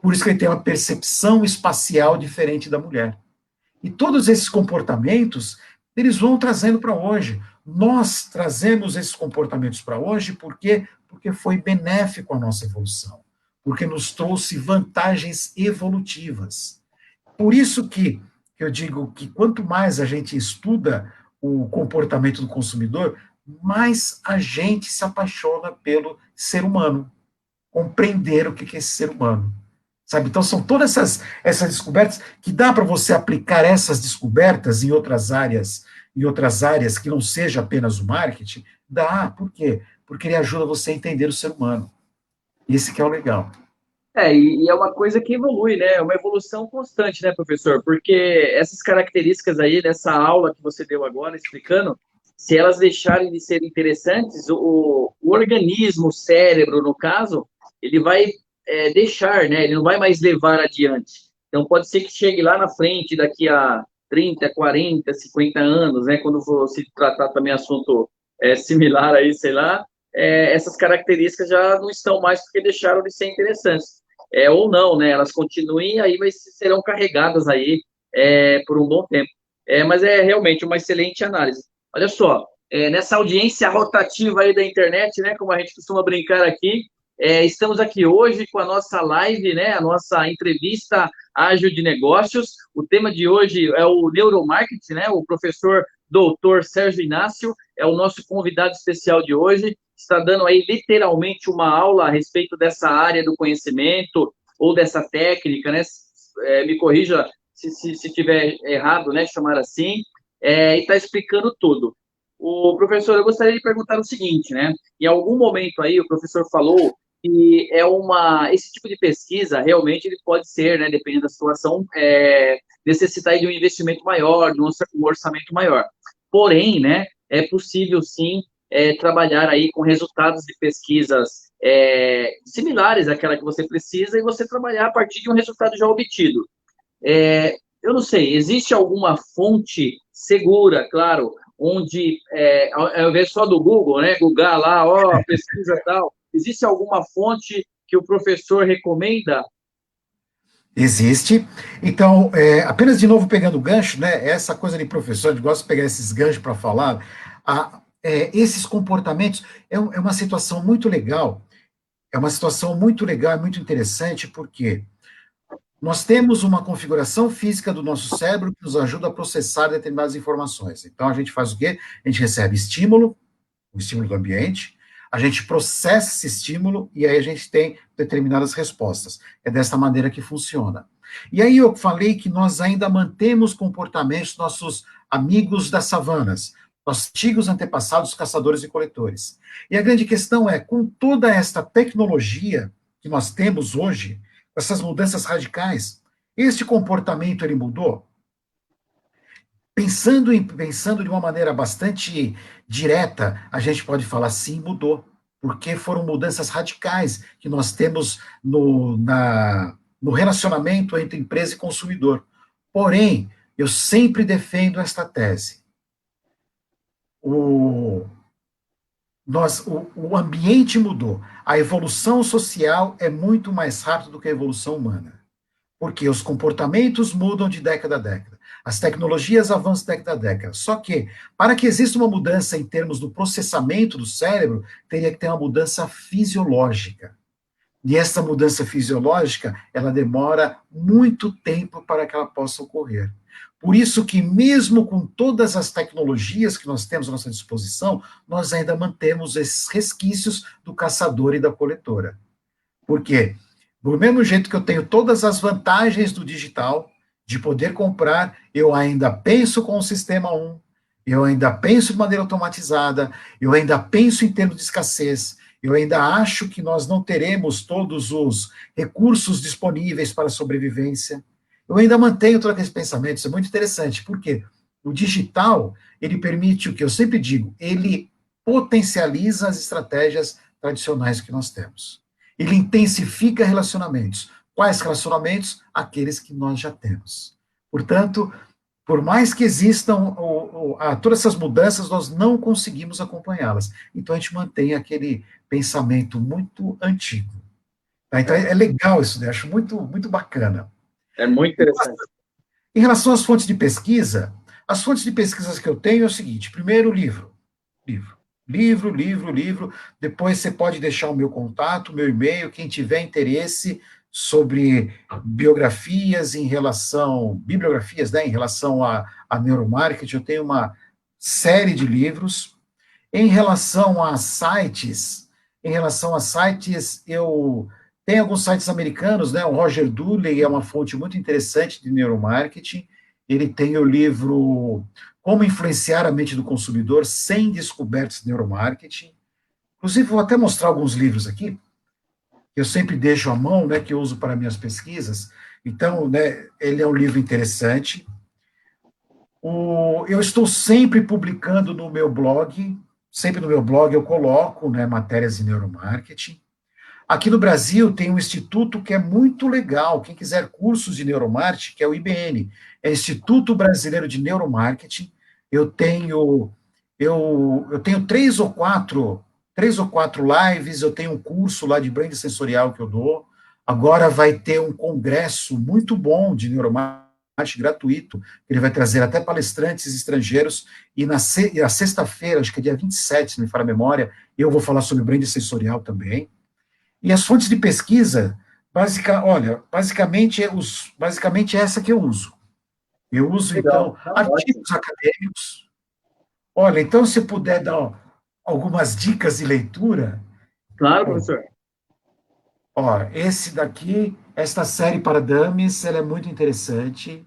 Por isso que ele tem uma percepção espacial diferente da mulher. E todos esses comportamentos, eles vão trazendo para hoje. Nós trazemos esses comportamentos para hoje porque foi benéfico à nossa evolução, porque nos trouxe vantagens evolutivas. Por isso que eu digo que quanto mais a gente estuda o comportamento do consumidor, mais a gente se apaixona pelo ser humano, compreender o que é esse ser humano. Sabe? Então, são todas essas descobertas que dá para você aplicar essas descobertas em outras áreas que não seja apenas o marketing, dá. Por quê? Porque ele ajuda você a entender o ser humano. Esse que é o legal. E é uma coisa que evolui, né? É uma evolução constante, né, professor? Porque essas características aí dessa aula que você deu agora, explicando, se elas deixarem de ser interessantes, o organismo, o cérebro, no caso, ele vai deixar, né? Ele não vai mais levar adiante. Então, pode ser que chegue lá na frente, daqui a 30, 40, 50 anos, né? Quando for se tratar também assunto similar aí, sei lá, essas características já não estão mais porque deixaram de ser interessantes. Ou não, né? Elas continuem aí, mas serão carregadas aí por um bom tempo. Mas é realmente uma excelente análise. Olha só, nessa audiência rotativa aí da internet, né? Como a gente costuma brincar aqui, estamos aqui hoje com a nossa live, né? A nossa entrevista ágil de negócios. O tema de hoje é o neuromarketing, né? O professor doutor Sérgio Inácio é o nosso convidado especial de hoje, está dando aí literalmente uma aula a respeito dessa área do conhecimento ou dessa técnica, né? Me corrija se tiver errado, né? Chamar assim, e está explicando tudo. O professor, eu gostaria de perguntar o seguinte, né? Em algum momento aí o professor falou que esse tipo de pesquisa realmente ele pode ser, né? Dependendo da situação, necessitar de um investimento maior, de um orçamento maior. Porém, né? É possível sim trabalhar aí com resultados de pesquisas similares àquela que você precisa e você trabalhar a partir de um resultado já obtido. Eu não sei, existe alguma fonte segura, claro, onde, ao invés só do Google, né, Google lá, ó, pesquisa tal, existe alguma fonte que o professor recomenda? Existe. Então, apenas de novo pegando o gancho, né? Essa coisa de professor, de gosta de pegar esses ganchos para falar, esses comportamentos é uma situação muito legal. É uma situação muito legal, é muito interessante, porque nós temos uma configuração física do nosso cérebro que nos ajuda a processar determinadas informações. Então, a gente faz o quê? A gente recebe estímulo, o estímulo do ambiente, a gente processa esse estímulo e aí a gente tem determinadas respostas. É dessa maneira que funciona. E aí eu falei que nós ainda mantemos comportamentos nossos amigos das savanas, nossos antigos antepassados caçadores e coletores. E a grande questão é, com toda esta tecnologia que nós temos hoje, essas mudanças radicais, este comportamento ele mudou? Pensando de uma maneira bastante direta, a gente pode falar sim, mudou, porque foram mudanças radicais que nós temos no relacionamento entre empresa e consumidor. Porém, eu sempre defendo esta tese. O ambiente mudou. A evolução social é muito mais rápida do que a evolução humana. Porque os comportamentos mudam de década a década. As tecnologias avançam de década a década. Só que, para que exista uma mudança em termos do processamento do cérebro, teria que ter uma mudança fisiológica. E essa mudança fisiológica, ela demora muito tempo para que ela possa ocorrer. Por isso que, mesmo com todas as tecnologias que nós temos à nossa disposição, nós ainda mantemos esses resquícios do caçador e da coletora. Por quê? Do mesmo jeito que eu tenho todas as vantagens do digital, de poder comprar, eu ainda penso com o sistema 1, eu ainda penso de maneira automatizada, eu ainda penso em termos de escassez, eu ainda acho que nós não teremos todos os recursos disponíveis para a sobrevivência. Eu ainda mantenho todos aqueles pensamentos, isso é muito interessante, porque o digital, ele permite o que eu sempre digo, ele potencializa as estratégias tradicionais que nós temos. Ele intensifica relacionamentos. Quais relacionamentos? Aqueles que nós já temos. Portanto, por mais que existam todas essas mudanças, nós não conseguimos acompanhá-las. Então, a gente mantém aquele pensamento muito antigo. Tá? Então, é legal isso, né? Acho muito, muito bacana. É muito interessante. Em relação às fontes de pesquisa, as fontes de pesquisas que eu tenho é o seguinte: primeiro, livro. Livro. Livro, livro, livro. Depois você pode deixar o meu contato, o meu e-mail, quem tiver interesse sobre biografias em relação, bibliografias, né, em relação a neuromarketing, eu tenho uma série de livros. Em relação a sites, eu tenho alguns sites americanos, né, o Roger Dooley é uma fonte muito interessante de neuromarketing. Ele tem o livro Como Influenciar a Mente do Consumidor Sem Descobertas de Neuromarketing. Inclusive, vou até mostrar alguns livros aqui, que eu sempre deixo à mão, né, que eu uso para minhas pesquisas. Então, né, ele é um livro interessante. Eu estou sempre publicando no meu blog, sempre no meu blog eu coloco, né, matérias de neuromarketing. Aqui no Brasil tem um instituto que é muito legal, quem quiser cursos de neuromarketing, que é o IBN, é Instituto Brasileiro de Neuromarketing. Eu tenho três ou quatro lives, eu tenho um curso lá de brand sensorial que eu dou. Agora vai ter um congresso muito bom de neuromarketing gratuito, ele vai trazer até palestrantes estrangeiros, e na sexta-feira, acho que é dia 27, se não me falha a memória, eu vou falar sobre brand sensorial também. E as fontes de pesquisa, basicamente é essa que eu uso. Eu uso, Legal. então, Tá ótimo. artigos acadêmicos. Olha, então, se puder dar algumas dicas de leitura, Claro, pô, professor. ó, esta série para dummies, ela é muito interessante.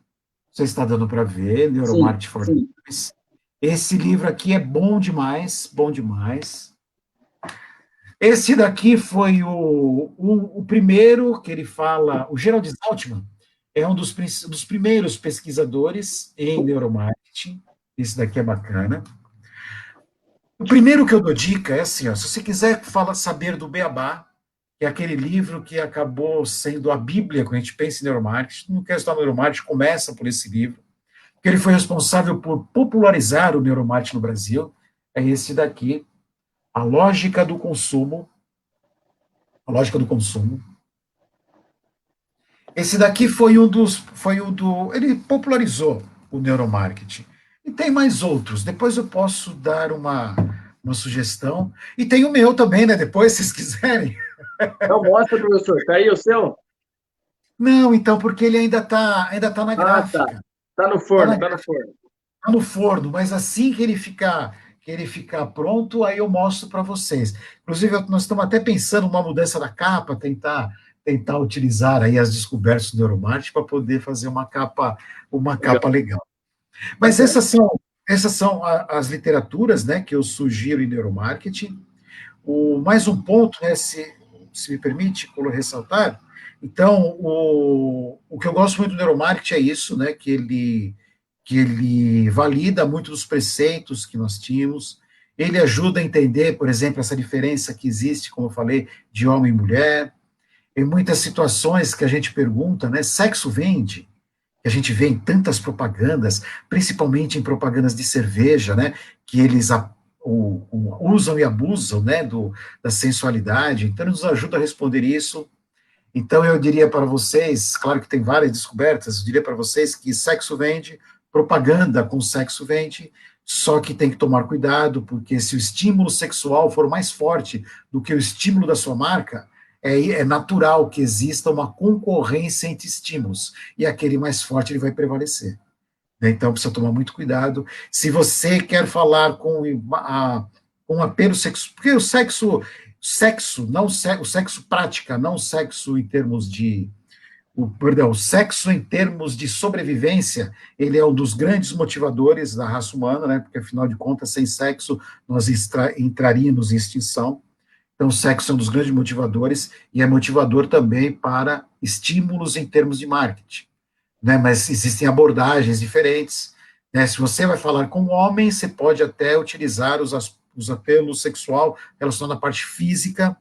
Você está dando para ver, Sim, Neuromarketing for sim. Dummies. Esse livro aqui é bom demais, bom demais. Esse daqui foi o primeiro que ele fala, o Gerald Saltman é um dos primeiros pesquisadores em neuromarketing. Esse daqui é bacana. O primeiro que eu dou dica é assim, ó, se você quiser saber do Beabá, que é aquele livro que acabou sendo a Bíblia quando a gente pensa em neuromarketing, não quer estudar neuromarketing, começa por esse livro, que ele foi responsável por popularizar o neuromarketing no Brasil, é esse daqui, A Lógica do Consumo, A Lógica do Consumo. Esse daqui ele popularizou o neuromarketing. E tem mais outros, depois eu posso dar uma sugestão. E tem o meu também, né, depois, se vocês quiserem. Então, mostra, professor. Tá aí o seu? Não, então, porque ele ainda tá na Ah, tá. gráfica. Tá no Está forno, tá no forno. no forno, mas assim que ele ficar pronto, aí eu mostro para vocês. Inclusive, nós estamos até pensando numa mudança da capa, tentar utilizar aí as descobertas do neuromarketing para poder fazer uma Legal. capa legal. Mas Bacana. essas são as literaturas, né, que eu sugiro em neuromarketing. Mais um ponto, né, se me permite ressaltar, então, o que eu gosto muito do neuromarketing é isso, né, que ele valida muito dos preceitos que nós tínhamos, ele ajuda a entender, por exemplo, essa diferença que existe, como eu falei, de homem e mulher. Em muitas situações que a gente pergunta, né, sexo vende? Que a gente vê em tantas propagandas, principalmente em propagandas de cerveja, né, que eles usam e abusam, né, da sensualidade. Então, nos ajuda a responder isso. Então, eu diria para vocês, claro que tem várias descobertas, eu diria para vocês que sexo vende, propaganda com sexo vende, só que tem que tomar cuidado, porque se o estímulo sexual for mais forte do que o estímulo da sua marca, é natural que exista uma concorrência entre estímulos, e aquele mais forte ele vai prevalecer. Né? Então, precisa tomar muito cuidado. Se você quer falar com apelo sexual, porque o sexo prática, não o sexo em termos de o sexo em termos de sobrevivência, ele é um dos grandes motivadores da raça humana, né? Porque afinal de contas, sem sexo, nós entraríamos em extinção. Então, o sexo é um dos grandes motivadores e é motivador também para estímulos em termos de marketing, né? Mas existem abordagens diferentes, né? Se você vai falar com um homem, você pode até utilizar os apelos sexual relacionados à parte física.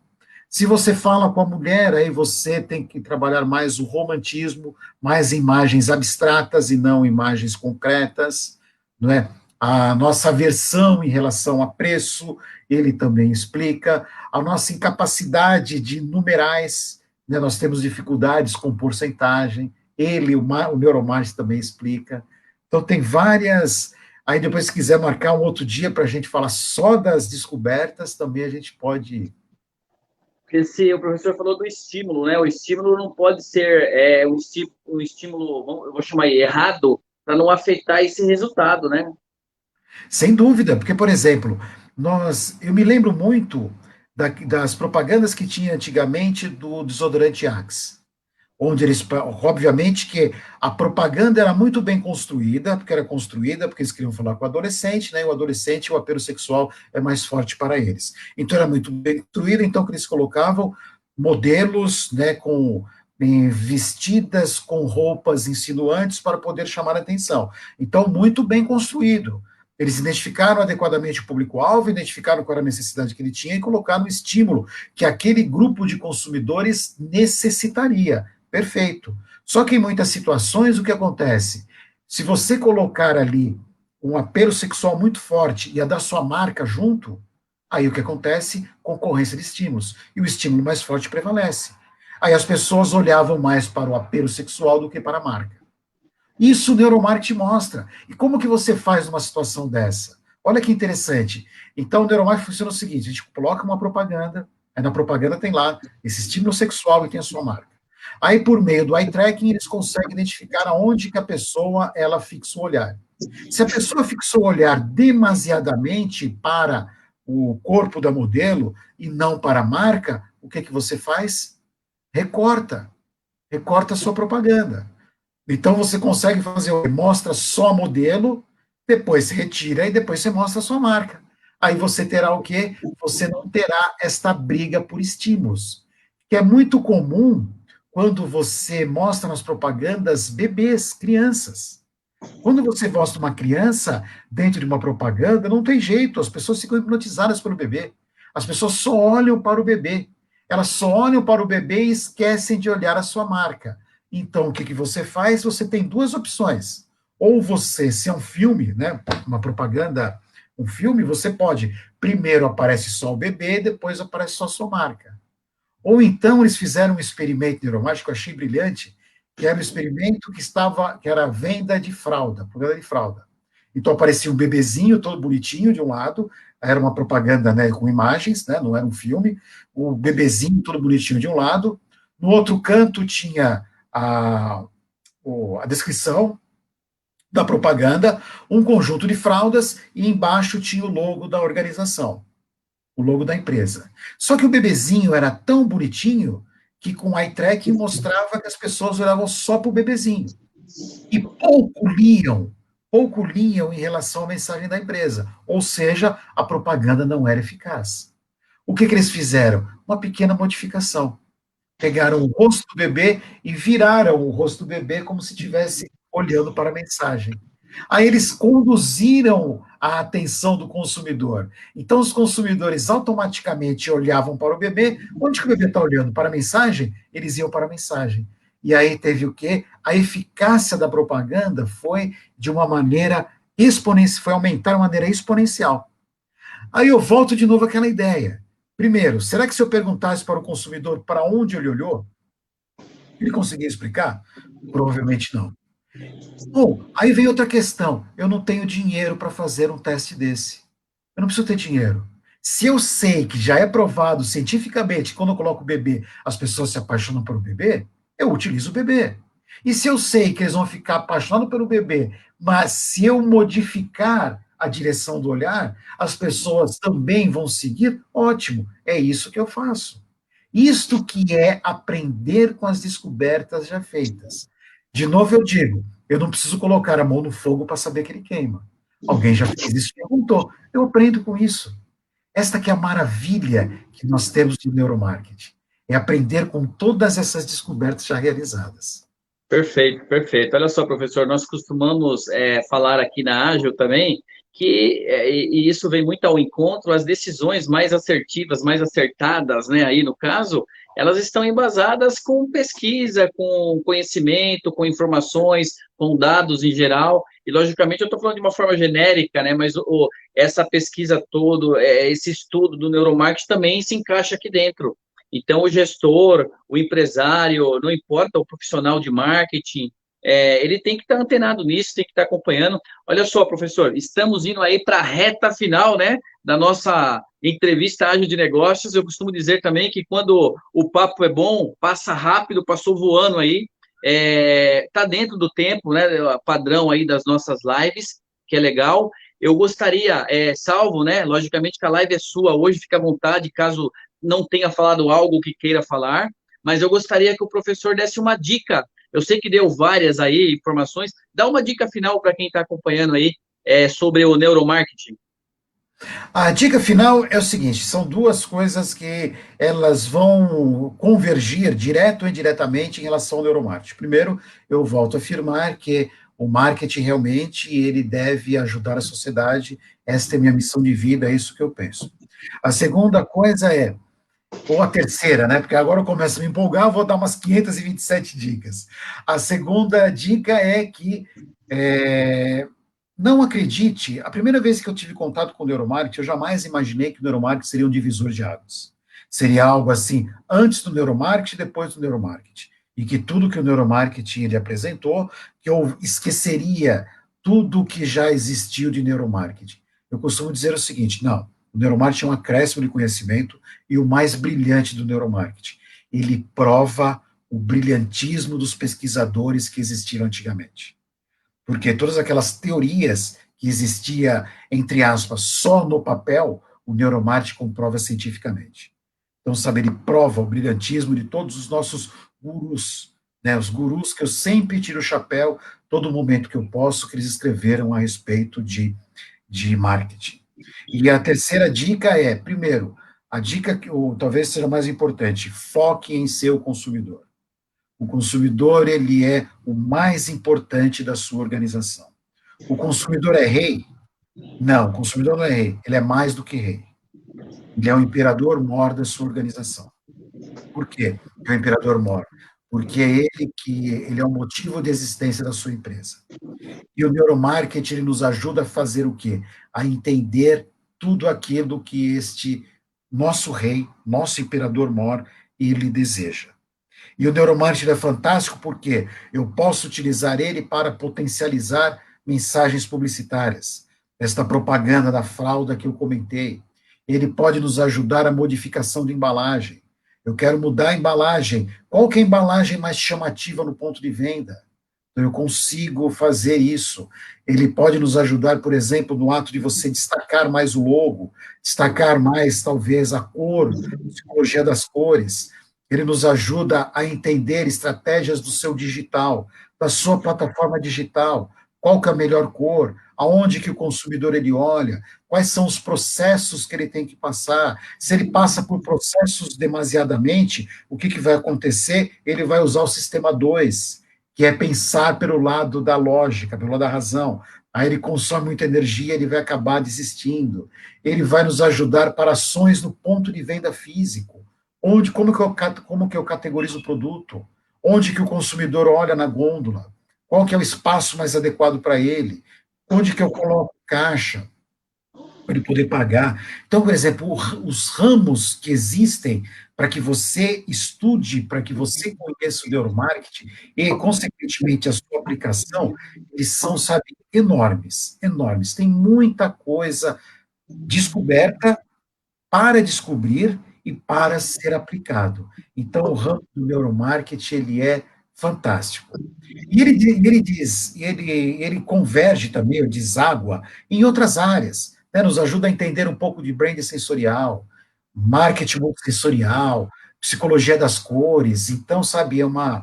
Se você fala com a mulher, aí você tem que trabalhar mais o romantismo, mais imagens abstratas e não imagens concretas, não é? A nossa aversão em relação a preço, ele também explica. A nossa incapacidade de numerais, né? Nós temos dificuldades com porcentagem, o neuromarketing também explica. Então, tem várias. Aí, depois, se quiser marcar um outro dia para a gente falar só das descobertas, também a gente pode. Esse, o professor falou do estímulo, né? O estímulo não pode ser um estímulo, eu vou chamar aí, errado, para não afetar esse resultado, né? Sem dúvida, porque, por exemplo, eu me lembro muito das propagandas que tinha antigamente do desodorante Axe, onde obviamente que a propaganda era muito bem construída, porque eles queriam falar com o adolescente, né, e o adolescente, o apelo sexual é mais forte para eles. Então era muito bem construída, então que eles colocavam modelos, né, vestidas com roupas insinuantes para poder chamar a atenção. Então, muito bem construído. Eles identificaram adequadamente o público-alvo, identificaram qual era a necessidade que ele tinha e colocaram o estímulo que aquele grupo de consumidores necessitaria. Perfeito. Só que em muitas situações, o que acontece? Se você colocar ali um apelo sexual muito forte e a da sua marca junto, aí o que acontece? Concorrência de estímulos. E o estímulo mais forte prevalece. Aí as pessoas olhavam mais para o apelo sexual do que para a marca. Isso o neuromarketing mostra. E como que você faz numa situação dessa? Olha que interessante. Então, o neuromarketing funciona o seguinte: a gente coloca uma propaganda, aí na propaganda tem lá esse estímulo sexual e tem a sua marca. Aí, por meio do eye tracking, eles conseguem identificar aonde que a pessoa ela fixa o olhar. Se a pessoa fixou o olhar demasiadamente para o corpo da modelo e não para a marca, o que que você faz? Recorta. Recorta a sua propaganda. Então você consegue fazer, mostra só modelo, depois retira e depois você mostra a sua marca. Aí você terá o quê? Você não terá esta briga por estímulos, que é muito comum quando você mostra nas propagandas bebês, crianças. Quando você mostra uma criança dentro de uma propaganda, não tem jeito, as pessoas ficam hipnotizadas pelo bebê. As pessoas só olham para o bebê. Elas só olham para o bebê e esquecem de olhar a sua marca. Então, o que, que você faz? Você tem duas opções. Ou você, se é um filme, né, uma propaganda, um filme, você pode, primeiro aparece só o bebê, depois aparece só a sua marca. Ou então eles fizeram um experimento neuromático, eu achei brilhante, que era um experimento que era a venda de fralda, propaganda de fralda. Então aparecia um bebezinho todo bonitinho de um lado, era uma propaganda, né, com imagens, né, não era um filme, o bebezinho todo bonitinho de um lado, no outro canto tinha a descrição da propaganda, um conjunto de fraldas e embaixo tinha o logo da organização, o logo da empresa. Só que o bebezinho era tão bonitinho que com o eye tracking mostrava que as pessoas olhavam só para o bebezinho. E pouco liam em relação à mensagem da empresa. Ou seja, a propaganda não era eficaz. O que, que eles fizeram? Uma pequena modificação. Pegaram o rosto do bebê e viraram o rosto do bebê como se estivesse olhando para a mensagem. Aí eles conduziram a atenção do consumidor. Então, os consumidores automaticamente olhavam para o bebê. Onde que o bebê está olhando? Para a mensagem? Eles iam para a mensagem. E aí teve o quê? A eficácia da propaganda foi de uma maneira exponencial, foi aumentar de uma maneira exponencial. Aí eu volto de novo àquela ideia. Primeiro, será que se eu perguntasse para o consumidor para onde ele olhou, ele conseguia explicar? Provavelmente não. Bom, aí vem outra questão. Eu não tenho dinheiro para fazer um teste desse. Eu não preciso ter dinheiro. Se eu sei que já é provado cientificamente, quando eu coloco o bebê, as pessoas se apaixonam pelo bebê, eu utilizo o bebê. E se eu sei que eles vão ficar apaixonados pelo bebê, mas se eu modificar a direção do olhar, as pessoas também vão seguir, ótimo, é isso que eu faço. Isto que é aprender com as descobertas já feitas. De novo eu digo, eu não preciso colocar a mão no fogo para saber que ele queima. Alguém já fez isso e perguntou. Eu aprendo com isso. Esta que é a maravilha que nós temos de neuromarketing. É aprender com todas essas descobertas já realizadas. Perfeito, perfeito. Olha só, professor, nós costumamos falar aqui na Ágil também que, e isso vem muito ao encontro, as decisões mais assertivas, mais acertadas, né, aí no caso, elas estão embasadas com pesquisa, com conhecimento, com informações, com dados em geral, e logicamente eu estou falando de uma forma genérica, né, mas essa pesquisa toda, esse estudo do neuromarketing também se encaixa aqui dentro. Então, o gestor, o empresário, não importa o profissional de marketing, ele tem que estar antenado nisso, tem que estar acompanhando. Olha só, professor, estamos indo aí para a reta final, né, da nossa entrevista ágil de negócios. Eu costumo dizer também que quando o papo é bom, passa rápido, passou voando aí, está dentro do tempo, né, padrão aí das nossas lives, que é legal. Eu gostaria, salvo, né, logicamente que a live é sua hoje, fica à vontade, caso não tenha falado algo que queira falar, mas eu gostaria que o professor desse uma dica. Eu sei que deu várias aí informações, dá uma dica final para quem está acompanhando aí sobre o neuromarketing. A dica final é o seguinte: são duas coisas que elas vão convergir direto ou indiretamente em relação ao neuromarketing. Primeiro, eu volto a afirmar que o marketing realmente ele deve ajudar a sociedade. Esta é a minha missão de vida, é isso que eu penso. A segunda coisa é, ou a terceira, né? Porque agora eu começo a me empolgar, eu vou dar umas 527 dicas. A segunda dica é que não acredite, a primeira vez que eu tive contato com o neuromarketing, eu jamais imaginei que o neuromarketing seria um divisor de águas. Seria algo assim, antes do neuromarketing, depois do neuromarketing. E que tudo que o neuromarketing ele apresentou, que eu esqueceria tudo que já existiu de neuromarketing. Eu costumo dizer o seguinte, não, o neuromarketing é um acréscimo de conhecimento e o mais brilhante do neuromarketing. Ele prova o brilhantismo dos pesquisadores que existiram antigamente. Porque todas aquelas teorias que existia, entre aspas, só no papel, o neuromarketing comprova cientificamente. Então, sabe, ele prova o brilhantismo de todos os nossos gurus, né, os gurus que eu sempre tiro o chapéu, todo momento que eu posso, que eles escreveram a respeito de marketing. E a terceira dica é, primeiro, a dica que talvez seja mais importante, foque em seu consumidor. O consumidor, ele é o mais importante da sua organização. O consumidor é rei? Não, o consumidor não é rei, ele é mais do que rei. Ele é o imperador mor da sua organização. Por quê que é o imperador mor? Porque é ele é o motivo de existência da sua empresa. E o neuromarketing ele nos ajuda a fazer o quê? A entender tudo aquilo que este nosso rei, nosso imperador mor, ele deseja. E o neuromarketing é fantástico porque eu posso utilizar ele para potencializar mensagens publicitárias. Esta propaganda da fralda que eu comentei. Ele pode nos ajudar a modificação de embalagem. Eu quero mudar a embalagem. Qual que é a embalagem mais chamativa no ponto de venda? Então, eu consigo fazer isso. Ele pode nos ajudar, por exemplo, no ato de você destacar mais o logo, destacar mais, talvez, a cor, a psicologia das cores. Ele nos ajuda a entender estratégias do seu digital, da sua plataforma digital, qual que é a melhor cor, aonde que o consumidor ele olha, quais são os processos que ele tem que passar. Se ele passa por processos demasiadamente, o que vai acontecer? Ele vai usar o sistema 2, que é pensar pelo lado da lógica, pelo lado da razão. Aí ele consome muita energia, ele vai acabar desistindo. Ele vai nos ajudar para ações no ponto de venda físico. Como que eu categorizo o produto? Onde que o consumidor olha na gôndola? Qual que é o espaço mais adequado para ele? Onde que eu coloco caixa para ele poder pagar? Então, por exemplo, os ramos que existem para que você estude, para que você conheça o neuromarketing e, consequentemente, a sua aplicação, eles são, sabe, enormes, enormes. Tem muita coisa descoberta para descobrir e para ser aplicado. Então, o ramo do neuromarketing, ele é fantástico. E ele converge também, ou deságua, em outras áreas, né? Nos ajuda a entender um pouco de brand sensorial, marketing multissensorial, psicologia das cores. Então, sabe, é uma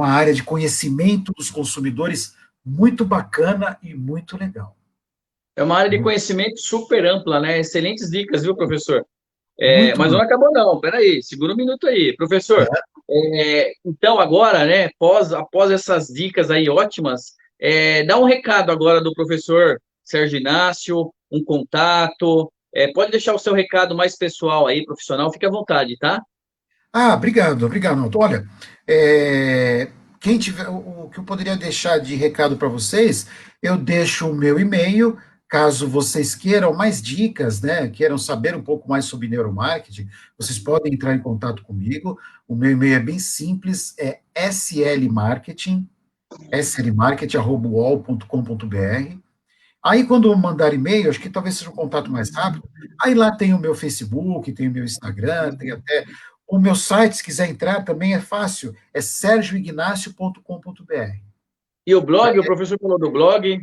área de conhecimento dos consumidores muito bacana e muito legal. É uma área de conhecimento super ampla, né? Excelentes dicas, viu, professor? Muito Mas não acabou, não. Peraí, segura um minuto aí. Professor, então agora, né, após essas dicas aí ótimas, dá um recado agora do professor Sérgio Inácio, um contato. Pode deixar o seu recado mais pessoal aí, profissional, fique à vontade, tá? obrigado, obrigado, Naldo. Olha, quem tiver, o que eu poderia deixar de recado para vocês, eu deixo o meu e-mail, caso vocês queiram mais dicas, né, queiram saber um pouco mais sobre neuromarketing, vocês podem entrar em contato comigo. O meu e-mail é bem simples, é slmarketing@uol.com.br. Aí, quando mandar e-mail, acho que talvez seja um contato mais rápido. Aí lá tem o meu Facebook, tem o meu Instagram, tem até o meu site, se quiser entrar, também é fácil, é sergioignacio.com.br. E o blog, o professor falou do blog,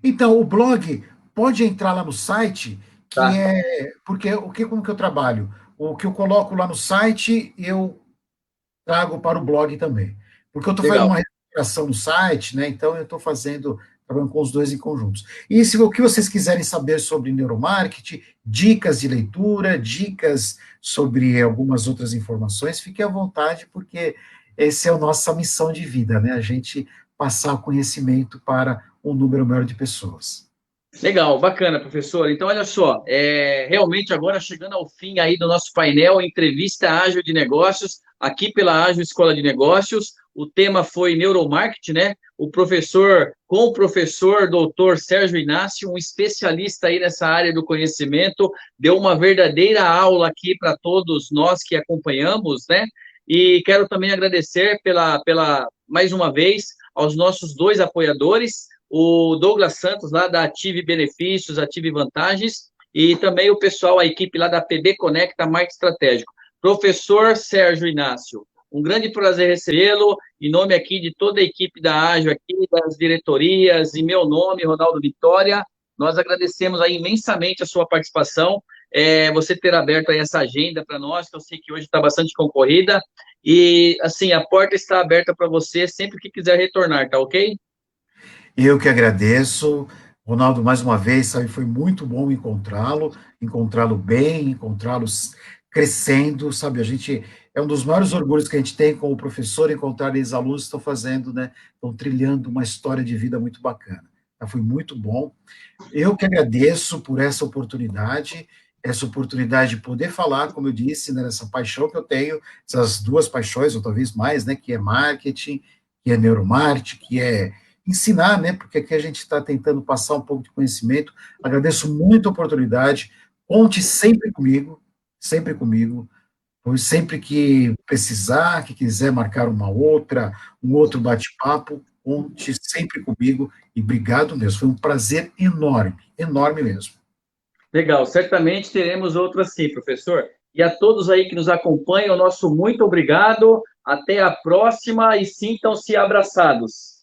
Então, o blog pode entrar lá no site, que tá? é porque como que eu trabalho? O que eu coloco lá no site, eu trago para o blog também. Porque eu estou fazendo Legal. uma recuperação no site, né? Então eu estou trabalhando com os dois em conjuntos. E se o que vocês quiserem saber sobre neuromarketing, dicas de leitura, dicas sobre algumas outras informações, fiquem à vontade, porque essa é a nossa missão de vida, né? A gente passar o conhecimento para um número maior de pessoas. Legal, bacana, professor. Então, olha só, realmente agora chegando ao fim aí do nosso painel, entrevista ágil de negócios, aqui pela Ágil Escola de Negócios. O tema foi neuromarketing, né? Com o professor doutor Sérgio Inácio, um especialista aí nessa área do conhecimento, deu uma verdadeira aula aqui para todos nós que acompanhamos, né? E quero também agradecer mais uma vez aos nossos dois apoiadores, o Douglas Santos, lá da Ative Benefícios, Ative Vantagens, e também o pessoal, a equipe lá da PB Conecta Marketing Estratégico. Professor Sérgio Inácio, um grande prazer recebê-lo, em nome aqui de toda a equipe da Ágil, aqui, das diretorias, em meu nome, Ronaldo Vitória, nós agradecemos aí imensamente a sua participação, você ter aberto aí essa agenda para nós, que eu sei que hoje está bastante concorrida, e, assim, a porta está aberta para você sempre que quiser retornar, tá ok? Eu que agradeço, Ronaldo, mais uma vez, sabe, foi muito bom encontrá-lo bem, encontrá-lo crescendo, sabe, a gente, é um dos maiores orgulhos que a gente tem como professor, encontrar ex-alunos que estão fazendo, né, estão trilhando uma história de vida muito bacana, tá? Foi muito bom. Eu que agradeço por essa oportunidade de poder falar, como eu disse, né, nessa paixão que eu tenho, essas duas paixões, ou talvez mais, né, que é marketing, que é neuromarketing, que é ensinar, né, porque aqui a gente está tentando passar um pouco de conhecimento. Agradeço muito a oportunidade, conte sempre comigo, pois sempre que precisar, que quiser marcar um outro bate-papo, conte sempre comigo e obrigado mesmo. Foi um prazer enorme, enorme mesmo. Legal, certamente teremos outras sim, professor. E a todos aí que nos acompanham, nosso muito obrigado. Até a próxima e sintam-se abraçados.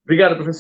Obrigado, professor.